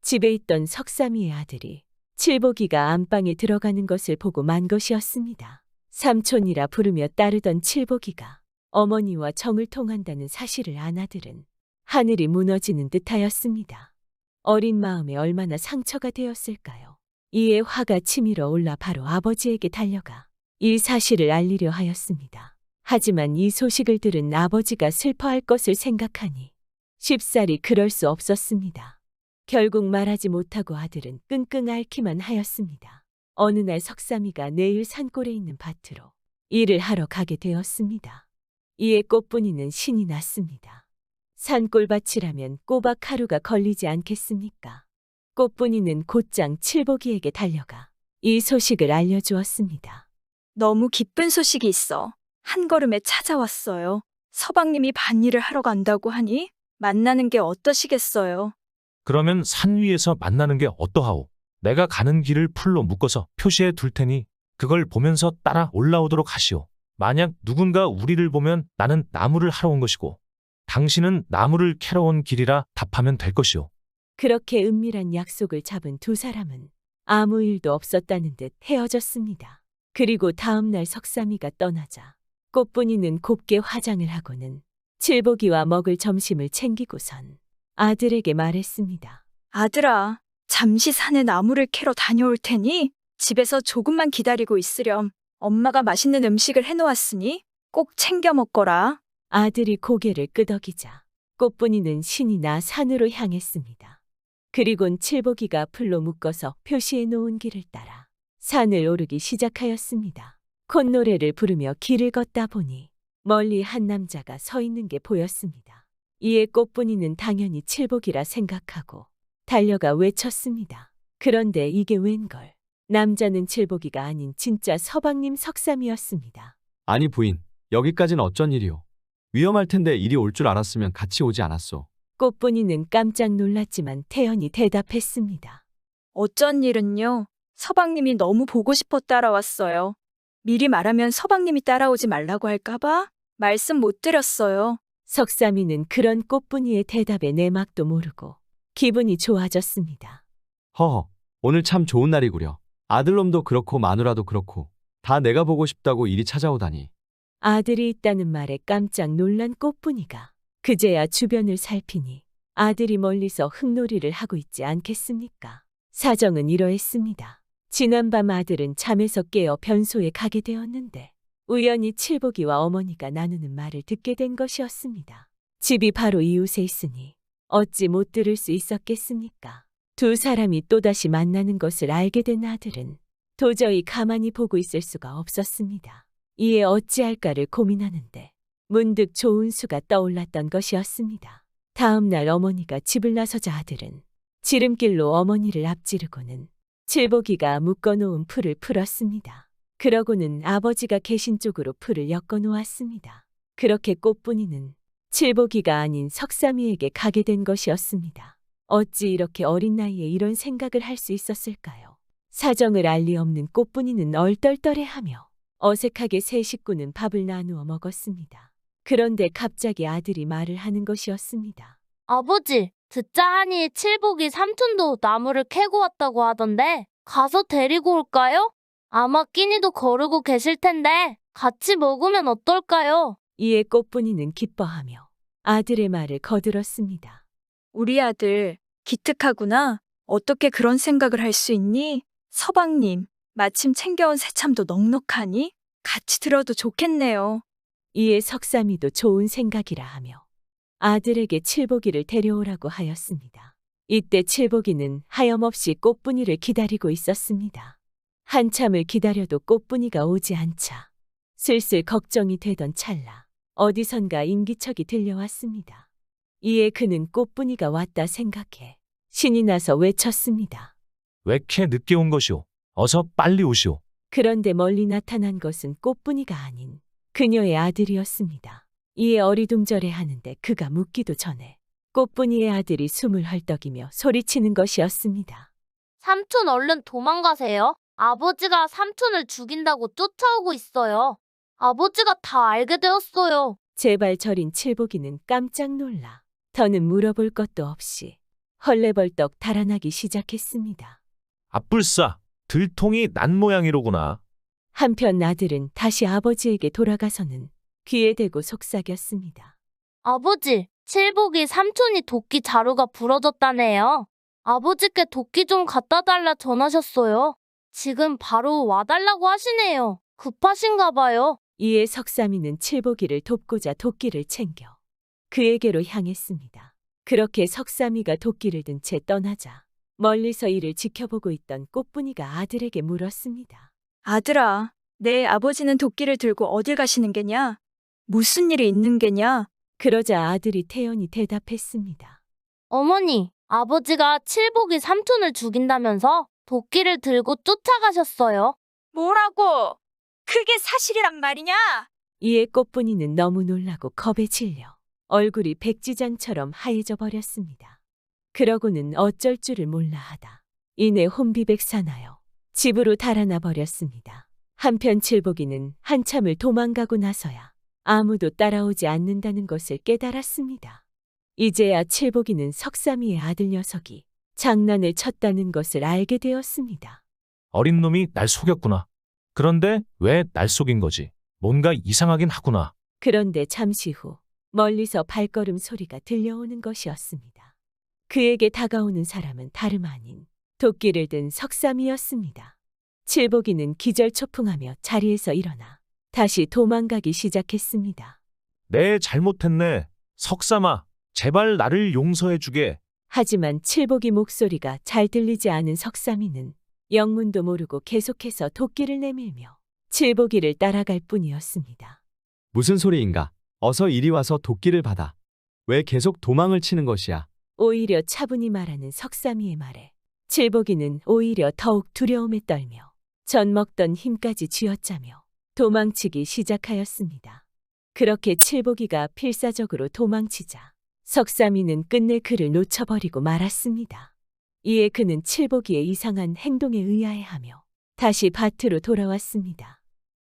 집에 있던 석삼이의 아들이 칠복이가 안방에 들어가는 것을 보고 만 것이었습니다. 삼촌이라 부르며 따르던 칠복이가 어머니와 정을 통한다는 사실을 안 아들은 하늘이 무너지는 듯하였습니다. 어린 마음에 얼마나 상처가 되었을까요? 이에 화가 치밀어 올라 바로 아버지에게 달려가 이 사실을 알리려 하였습니다. 하지만 이 소식을 들은 아버지가 슬퍼할 것을 생각하니 쉽사리 그럴 수 없었습니다. 결국 말하지 못하고 아들은 끙끙 앓기만 하였습니다. 어느 날 석삼이가 내일 산골에 있는 밭으로 일을 하러 가게 되었습니다. 이에 꽃분이는 신이 났습니다. 산골밭이라면 꼬박 하루가 걸리지 않겠습니까? 꽃분이는 곧장 칠복이에게 달려가 이 소식을 알려주었습니다. 너무 기쁜 소식이 있어. 한 걸음에 찾아왔어요. 서방님이 밭일을 하러 간다고 하니 만나는 게 어떠시겠어요? 그러면 산 위에서 만나는 게 어떠하오? 내가 가는 길을 풀로 묶어서 표시해 둘 테니 그걸 보면서 따라 올라오도록 하시오. 만약 누군가 우리를 보면 나는 나무를 하러 온 것이고 당신은 나무를 캐러 온 길이라 답하면 될 것이오. 그렇게 은밀한 약속을 잡은 두 사람은 아무 일도 없었다는 듯 헤어졌습니다. 그리고 다음 날 석삼이가 떠나자 꽃분이는 곱게 화장을 하고는 칠복이와 먹을 점심을 챙기고선 아들에게 말했습니다. 아들아, 잠시 산에 나무를 캐러 다녀올 테니 집에서 조금만 기다리고 있으렴. 엄마가 맛있는 음식을 해놓았으니 꼭 챙겨 먹거라. 아들이 고개를 끄덕이자 꽃분이는 신이 나 산으로 향했습니다. 그리곤 칠복이가 풀로 묶어서 표시해 놓은 길을 따라 산을 오르기 시작하였습니다. 콧노래를 부르며 길을 걷다 보니 멀리 한 남자가 서 있는 게 보였습니다. 이에 꽃분이는 당연히 칠복이라 생각하고 달려가 외쳤습니다. 그런데 이게 웬걸? 남자는 칠복이가 아닌 진짜 서방님 석삼이었습니다. 아니 부인, 여기까지는 어쩐 일이오? 위험할 텐데 이리 올 줄 알았으면 같이 오지 않았소. 꽃분이는 깜짝 놀랐지만 태연히 대답했습니다. 어쩐 일은요? 서방님이 너무 보고 싶어 따라왔어요. 미리 말하면 서방님이 따라오지 말라고 할까봐 말씀 못 드렸어요. 석삼이는 그런 꽃분이의 대답에 내막도 모르고 기분이 좋아졌습니다. 허허, 오늘 참 좋은 날이구려. 아들놈도 그렇고 마누라도 그렇고 다 내가 보고 싶다고 이리 찾아오다니. 아들이 있다는 말에 깜짝 놀란 꽃분이가 그제야 주변을 살피니 아들이 멀리서 흙놀이를 하고 있지 않겠습니까? 사정은 이러했습니다. 지난밤 아들은 잠에서 깨어 변소에 가게 되었는데 우연히 칠복이와 어머니가 나누는 말을 듣게 된 것이었습니다. 집이 바로 이웃에 있으니 어찌 못 들을 수 있었겠습니까? 두 사람이 또다시 만나는 것을 알게 된 아들은 도저히 가만히 보고 있을 수가 없었습니다. 이에 어찌할까를 고민하는데 문득 좋은 수가 떠올랐던 것이었습니다. 다음 날 어머니가 집을 나서자 아들은 지름길로 어머니를 앞지르고는 칠복이가 묶어놓은 풀을 풀었습니다. 그러고는 아버지가 계신 쪽으로 풀을 엮어놓았습니다. 그렇게 꽃분이는 칠복이가 아닌 석삼이에게 가게 된 것이었습니다. 어찌 이렇게 어린 나이에 이런 생각을 할 수 있었을까요? 사정을 알 리 없는 꽃분이는 얼떨떨해하며 어색하게 세 식구는 밥을 나누어 먹었습니다. 그런데 갑자기 아들이 말을 하는 것이었습니다. 아버지, 듣자 하니 칠복이 삼촌도 나무를 캐고 왔다고 하던데 가서 데리고 올까요? 아마 끼니도 거르고 계실 텐데 같이 먹으면 어떨까요? 이에 꽃분이는 기뻐하며 아들의 말을 거들었습니다. 우리 아들 기특하구나. 어떻게 그런 생각을 할 수 있니? 서방님, 마침 챙겨온 새참도 넉넉하니 같이 들어도 좋겠네요. 이에 석삼이도 좋은 생각이라 하며 아들에게 칠복이를 데려오라고 하였습니다. 이때 칠복이는 하염없이 꽃분이를 기다리고 있었습니다. 한참을 기다려도 꽃분이가 오지 않자 슬슬 걱정이 되던 찰나 어디선가 인기척이 들려왔습니다. 이에 그는 꽃분이가 왔다 생각해 신이 나서 외쳤습니다. 왜 이렇게 늦게 온 것이오? 어서 빨리 오시오. 그런데 멀리 나타난 것은 꽃분이가 아닌 그녀의 아들이었습니다. 이에 어리둥절해 하는데 그가 묻기도 전에 꽃분이의 아들이 숨을 헐떡이며 소리치는 것이었습니다. 삼촌 얼른 도망가세요. 아버지가 삼촌을 죽인다고 쫓아오고 있어요. 아버지가 다 알게 되었어요. 제발 저린 칠복이는 깜짝 놀라 더는 물어볼 것도 없이 헐레벌떡 달아나기 시작했습니다. 아뿔싸, 들통이 난 모양이로구나. 한편 아들은 다시 아버지에게 돌아가서는 귀에 대고 속삭였습니다. 아버지, 칠복이 삼촌이 도끼 자루가 부러졌다네요. 아버지께 도끼 좀 갖다 달라 전하셨어요. 지금 바로 와달라고 하시네요. 급하신가 봐요. 이에 석삼이는 칠복이를 돕고자 도끼를 챙겨 그에게로 향했습니다. 그렇게 석삼이가 도끼를 든 채 떠나자 멀리서 이를 지켜보고 있던 꽃분이가 아들에게 물었습니다. 아들아, 내 아버지는 도끼를 들고 어딜 가시는 게냐? 무슨 일이 있는 게냐? 그러자 아들이 태연히 대답했습니다. 어머니, 아버지가 칠복이 삼촌을 죽인다면서 도끼를 들고 쫓아가셨어요. 뭐라고? 그게 사실이란 말이냐? 이에 꽃분이는 너무 놀라고 겁에 질려 얼굴이 백지장처럼 하얘져 버렸습니다. 그러고는 어쩔 줄을 몰라 하다 이내 혼비백산하여 집으로 달아나 버렸습니다. 한편 칠복이는 한참을 도망가고 나서야 아무도 따라오지 않는다는 것을 깨달았습니다. 이제야 칠복이는 석삼이의 아들 녀석이 장난을 쳤다는 것을 알게 되었습니다. 어린 놈이 날 속였구나. 그런데 왜 날 속인 거지? 뭔가 이상하긴 하구나. 그런데 잠시 후 멀리서 발걸음 소리가 들려오는 것이었습니다. 그에게 다가오는 사람은 다름 아닌 도끼를 든 석삼이었습니다. 칠복이는 기절초풍하며 자리에서 일어나 다시 도망가기 시작했습니다. 내 잘못했네. 석삼아, 제발 나를 용서해 주게. 하지만 칠복이 목소리가 잘 들리지 않은 석삼이는 영문도 모르고 계속해서 도끼를 내밀며 칠복이를 따라갈 뿐이었습니다. 무슨 소리인가? 어서 이리 와서 도끼를 받아. 왜 계속 도망을 치는 것이야? 오히려 차분히 말하는 석삼이의 말에 칠복이는 오히려 더욱 두려움에 떨며 전 먹던 힘까지 쥐어짜며 도망치기 시작하였습니다. 그렇게 칠복이가 필사적으로 도망치자 석삼이는 끝내 그를 놓쳐버리고 말았습니다. 이에 그는 칠복이의 이상한 행동에 의아해하며 다시 밭으로 돌아왔습니다.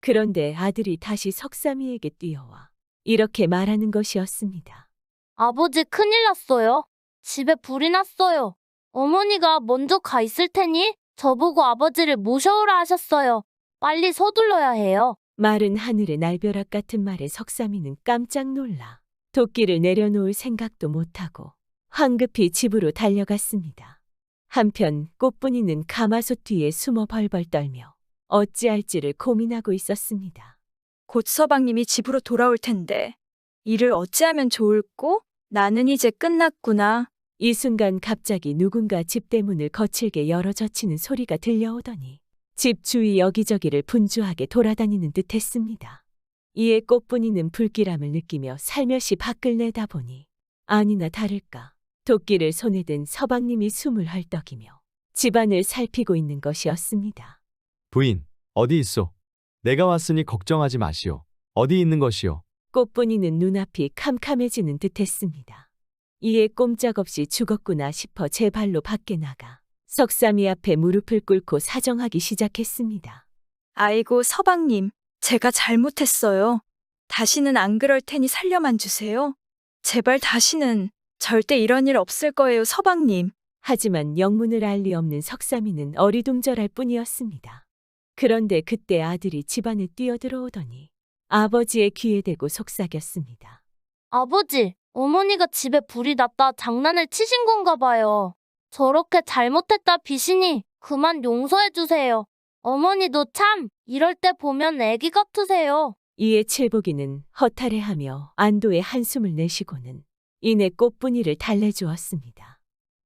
그런데 아들이 다시 석삼이에게 뛰어와 이렇게 말하는 것이었습니다. 아버지 큰일 났어요. 집에 불이 났어요. 어머니가 먼저 가 있을 테니 저보고 아버지를 모셔오라 하셨어요. 빨리 서둘러야 해요. 말은 하늘의 날벼락 같은 말에 석삼이는 깜짝 놀라 도끼를 내려놓을 생각도 못하고 황급히 집으로 달려갔습니다. 한편 꽃분이는 가마솥 뒤에 숨어 벌벌 떨며 어찌할지를 고민하고 있었습니다. 곧 서방님이 집으로 돌아올 텐데 일을 어찌하면 좋을꼬? 나는 이제 끝났구나. 이 순간 갑자기 누군가 집대문을 거칠게 열어 젖히는 소리가 들려오더니 집 주위 여기저기를 분주하게 돌아다니는 듯 했습니다. 이에 꽃분이는 불길함을 느끼며 살며시 밖을 내다보니 아니나 다를까 도끼를 손에 든 서방님이 숨을 헐떡이며 집안을 살피고 있는 것이었습니다. 부인, 어디 있소? 내가 왔으니 걱정하지 마시오. 어디 있는 것이오? 꽃분이는 눈앞이 캄캄해지는 듯했습니다. 이에 꼼짝없이 죽었구나 싶어 제 발로 밖에 나가 석삼이 앞에 무릎을 꿇고 사정하기 시작했습니다. 아이고, 서방님, 제가 잘못했어요. 다시는 안 그럴 테니 살려만 주세요. 제발 다시는 절대 이런 일 없을 거예요, 서방님. 하지만 영문을 알 리 없는 석삼이는 어리둥절할 뿐이었습니다. 그런데 그때 아들이 집안에 뛰어들어오더니 아버지의 귀에 대고 속삭였습니다. 아버지, 어머니가 집에 불이 났다 장난을 치신 건가 봐요. 저렇게 잘못했다 비시니 그만 용서해 주세요. 어머니도 참 이럴 때 보면 애기 같으세요. 이에 칠복이는 허탈해하며 안도의 한숨을 내쉬고는 이내 꽃분이를 달래주었습니다.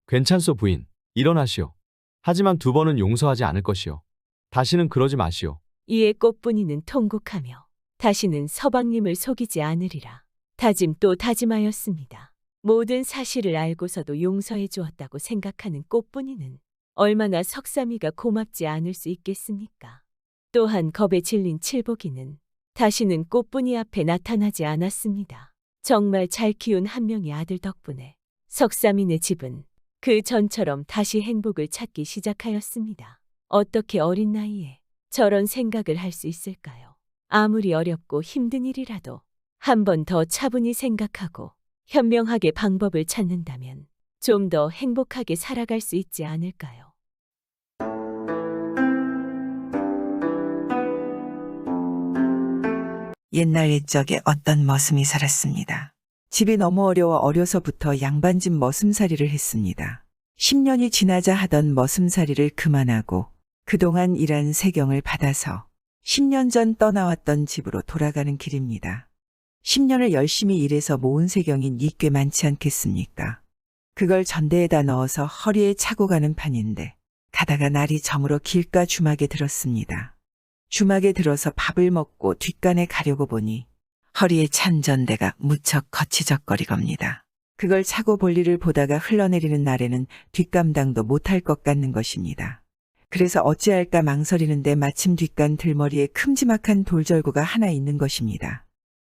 괜찮소 부인. 일어나시오. 하지만 2번은 용서하지 않을 것이오. 다시는 그러지 마시오. 이에 꽃분이는 통곡하며 다시는 서방님을 속이지 않으리라 다짐 또 다짐하였습니다. 모든 사실을 알고서도 용서해 주었다고 생각하는 꽃분이는 얼마나 석삼이가 고맙지 않을 수 있겠습니까? 또한 겁에 질린 칠복이는 다시는 꽃분이 앞에 나타나지 않았습니다. 정말 잘 키운 한 명의 아들 덕분에 석삼이네 집은 그 전처럼 다시 행복을 찾기 시작하였습니다. 어떻게 어린 나이에 저런 생각을 할 수 있을까요? 아무리 어렵고 힘든 일이라도 한 번 더 차분히 생각하고 현명하게 방법을 찾는다면 좀 더 행복하게 살아갈 수 있지 않을까요? 옛날 옛적에 어떤 머슴이 살았습니다. 집이 너무 어려워 어려서부터 양반집 머슴살이를 했습니다. 10년이 지나자 하던 머슴살이를 그만하고 그동안 일한 세경을 받아서 10년 전 떠나왔던 집으로 돌아가는 길입니다. 10년을 열심히 일해서 모은 세경이 꽤 많지 않겠습니까? 그걸 전대에다 넣어서 허리에 차고 가는 판인데 가다가 날이 저물어 길가 주막에 들었습니다. 주막에 들어서 밥을 먹고 뒷간에 가려고 보니 허리에 찬 전대가 무척 거치적거리겁니다. 그걸 차고 볼일을 보다가 흘러내리는 날에는 뒷감당도 못할 것 같는 것입니다. 그래서 어찌할까 망설이는데 마침 뒷간 들머리에 큼지막한 돌절구가 하나 있는 것입니다.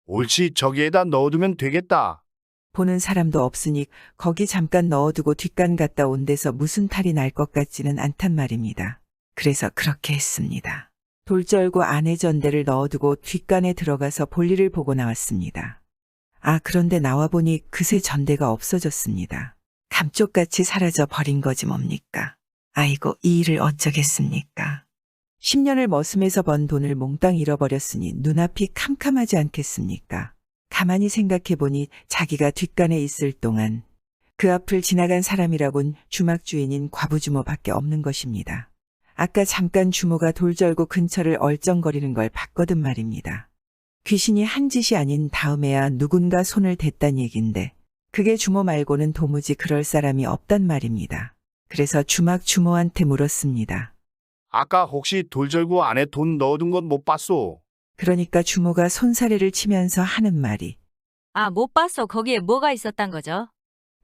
옳지, 저기에다 넣어두면 되겠다. 보는 사람도 없으니 거기 잠깐 넣어두고 뒷간 갔다 온 데서 무슨 탈이 날 것 같지는 않단 말입니다. 그래서 그렇게 했습니다. 돌절구 안에 전대를 넣어두고 뒷간에 들어가서 볼일을 보고 나왔습니다. 아, 그런데 나와보니 그새 전대가 없어졌습니다. 감쪽같이 사라져 버린 거지 뭡니까? 아이고, 이 일을 어쩌겠습니까? 10년을 머슴에서 번 돈을 몽땅 잃어버렸으니 눈앞이 캄캄하지 않겠습니까? 가만히 생각해보니 자기가 뒷간에 있을 동안 그 앞을 지나간 사람이라곤 주막 주인인 과부주모밖에 없는 것입니다. 아까 잠깐 주모가 돌절구 근처를 얼쩡거리는 걸 봤거든 말입니다. 귀신이 한 짓이 아닌 다음에야 누군가 손을 댔단 얘긴데 그게 주모 말고는 도무지 그럴 사람이 없단 말입니다. 그래서 주막 주모한테 물었습니다. 아까 혹시 돌절구 안에 돈 넣어둔 건 못 봤소? 그러니까 주모가 손사래를 치면서 하는 말이 아, 못 봤어. 거기에 뭐가 있었단 거죠?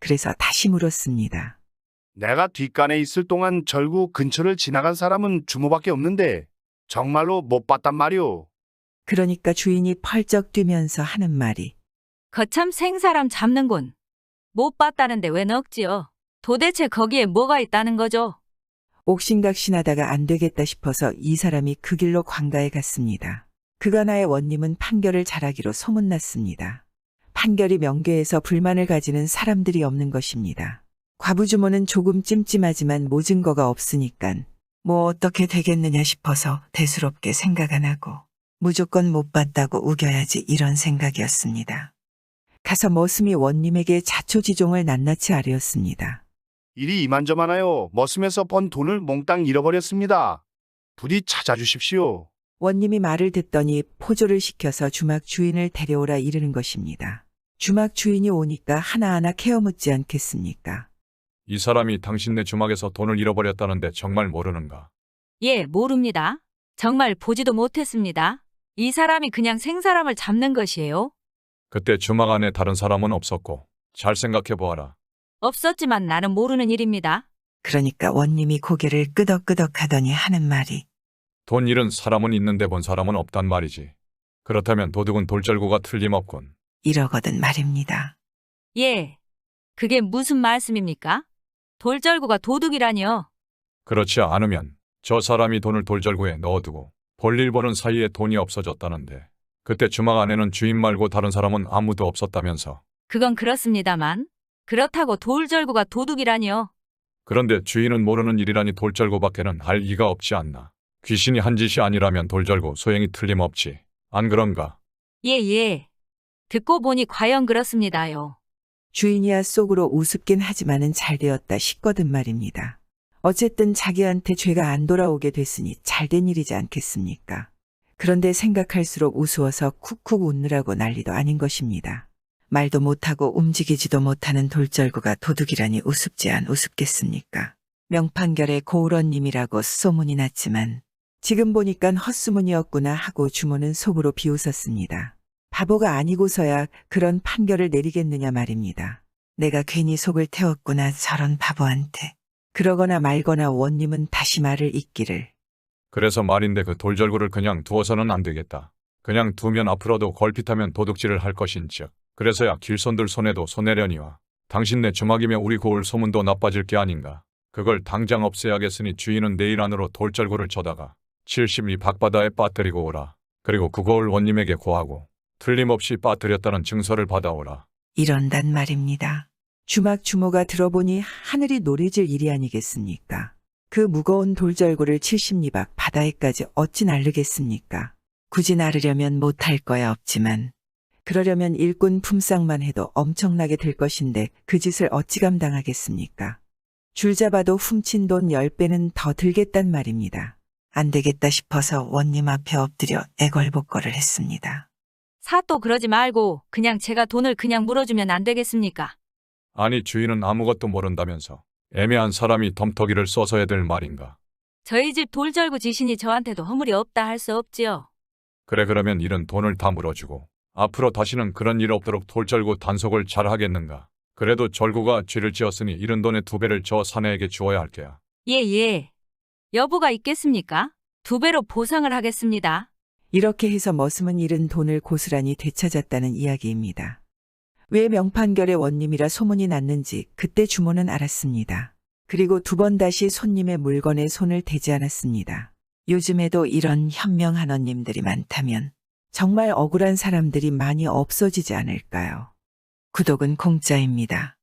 그래서 다시 물었습니다. 내가 뒷간에 있을 동안 절구 근처를 지나간 사람은 주모밖에 없는데 정말로 못 봤단 말이오. 그러니까 주인이 펄쩍 뛰면서 하는 말이 거참 생사람 잡는군. 못 봤다는데 왜 넋지요? 도대체 거기에 뭐가 있다는 거죠? 옥신각신하다가 안 되겠다 싶어서 이 사람이 그 길로 관가에 갔습니다. 그가나의 원님은 판결을 잘하기로 소문났습니다. 판결이 명계에서 불만을 가지는 사람들이 없는 것입니다. 과부주모는 조금 찜찜하지만 모증거가 없으니깐 뭐 어떻게 되겠느냐 싶어서 대수롭게 생각 안 하고 무조건 못 봤다고 우겨야지 이런 생각이었습니다. 가서 머슴이 원님에게 자초지종을 낱낱이 아뢰었습니다. 일이 이만저만하여 머슴에서 번 돈을 몽땅 잃어버렸습니다. 부디 찾아주십시오. 원님이 말을 듣더니 포조를 시켜서 주막 주인을 데려오라 이르는 것입니다. 주막 주인이 오니까 하나하나 케어묻지 않겠습니까? 이 사람이 당신네 주막에서 돈을 잃어버렸다는데 정말 모르는가? 예, 모릅니다. 정말 보지도 못했습니다. 이 사람이 그냥 생사람을 잡는 것이에요. 그때 주막 안에 다른 사람은 없었고 잘 생각해 보아라. 없었지만 나는 모르는 일입니다. 그러니까 원님이 고개를 끄덕끄덕 하더니 하는 말이 돈 잃은 사람은 있는데 본 사람은 없단 말이지. 그렇다면 도둑은 돌절구가 틀림없군. 이러거든 말입니다. 예. 그게 무슨 말씀입니까? 돌절구가 도둑이라니요. 그렇지 않으면 저 사람이 돈을 돌절구에 넣어두고 볼일 보는 사이에 돈이 없어졌다는데 그때 주막 안에는 주인 말고 다른 사람은 아무도 없었다면서. 그건 그렇습니다만. 그렇다고 돌절구가 도둑이라니요. 그런데 주인은 모르는 일이라니 돌절구밖에는 할 리가 없지 않나. 귀신이 한 짓이 아니라면 돌절구 소행이 틀림없지. 안 그런가? 예. 듣고 보니 과연 그렇습니다요. 주인이야 속으로 우습긴 하지만은 잘 되었다 싶거든 말입니다. 어쨌든 자기한테 죄가 안 돌아오게 됐으니 잘된 일이지 않겠습니까? 그런데 생각할수록 우스워서 쿡쿡 웃느라고 난리도 아닌 것입니다. 말도 못하고 움직이지도 못하는 돌절구가 도둑이라니 우습지 안 우습겠습니까? 명판결에 고을원님이라고 소문이 났지만 지금 보니깐 헛소문이었구나 하고 주모는 속으로 비웃었습니다. 바보가 아니고서야 그런 판결을 내리겠느냐 말입니다. 내가 괜히 속을 태웠구나 저런 바보한테. 그러거나 말거나 원님은 다시 말을 잇기를. 그래서 말인데 그 돌절구를 그냥 두어서는 안 되겠다. 그냥 두면 앞으로도 걸핏하면 도둑질을 할 것인즉. 그래서야 길손들 손에도 손해려니와 당신네 주막이며 우리 고을 소문도 나빠질 게 아닌가. 그걸 당장 없애야겠으니 주인은 내일 안으로 돌절구를 쳐다가 70리 박바다에 빠뜨리고 오라. 그리고 그 고을 원님에게 고하고 틀림없이 빠뜨렸다는 증서를 받아오라. 이런단 말입니다. 주막 주모가 들어보니 하늘이 노래질 일이 아니겠습니까? 그 무거운 돌절구를 70리 밖 바다에까지 어찌 나르겠습니까? 굳이 나르려면 못할 거야 없지만 그러려면 일꾼 품삯만 해도 엄청나게 될 것인데 그 짓을 어찌 감당하겠습니까? 줄 잡아도 훔친 돈 10배는 더 들겠단 말입니다. 안 되겠다 싶어서 원님 앞에 엎드려 애걸복걸을 했습니다. 사또 그러지 말고 그냥 제가 돈을 그냥 물어주면 안 되겠습니까? 아니 주인은 아무것도 모른다면서 애매한 사람이 덤터기를 써서 해야 될 말인가. 저희 집 돌절구 지신이 저한테도 허물이 없다 할 수 없지요. 그래 그러면 이런 돈을 다 물어주고 앞으로 다시는 그런 일 없도록 돌절구 단속을 잘 하겠는가. 그래도 절구가 죄를 지었으니 이런 돈의 2배를 저 사내에게 주어야 할 게야. 예. 여부가 있겠습니까? 2배로 보상을 하겠습니다. 이렇게 해서 머슴은 잃은 돈을 고스란히 되찾았다는 이야기입니다. 왜 명판결의 원님이라 소문이 났는지 그때 주모는 알았습니다. 그리고 2번 다시 손님의 물건에 손을 대지 않았습니다. 요즘에도 이런 현명한 원님들이 많다면 정말 억울한 사람들이 많이 없어지지 않을까요? 구독은 공짜입니다.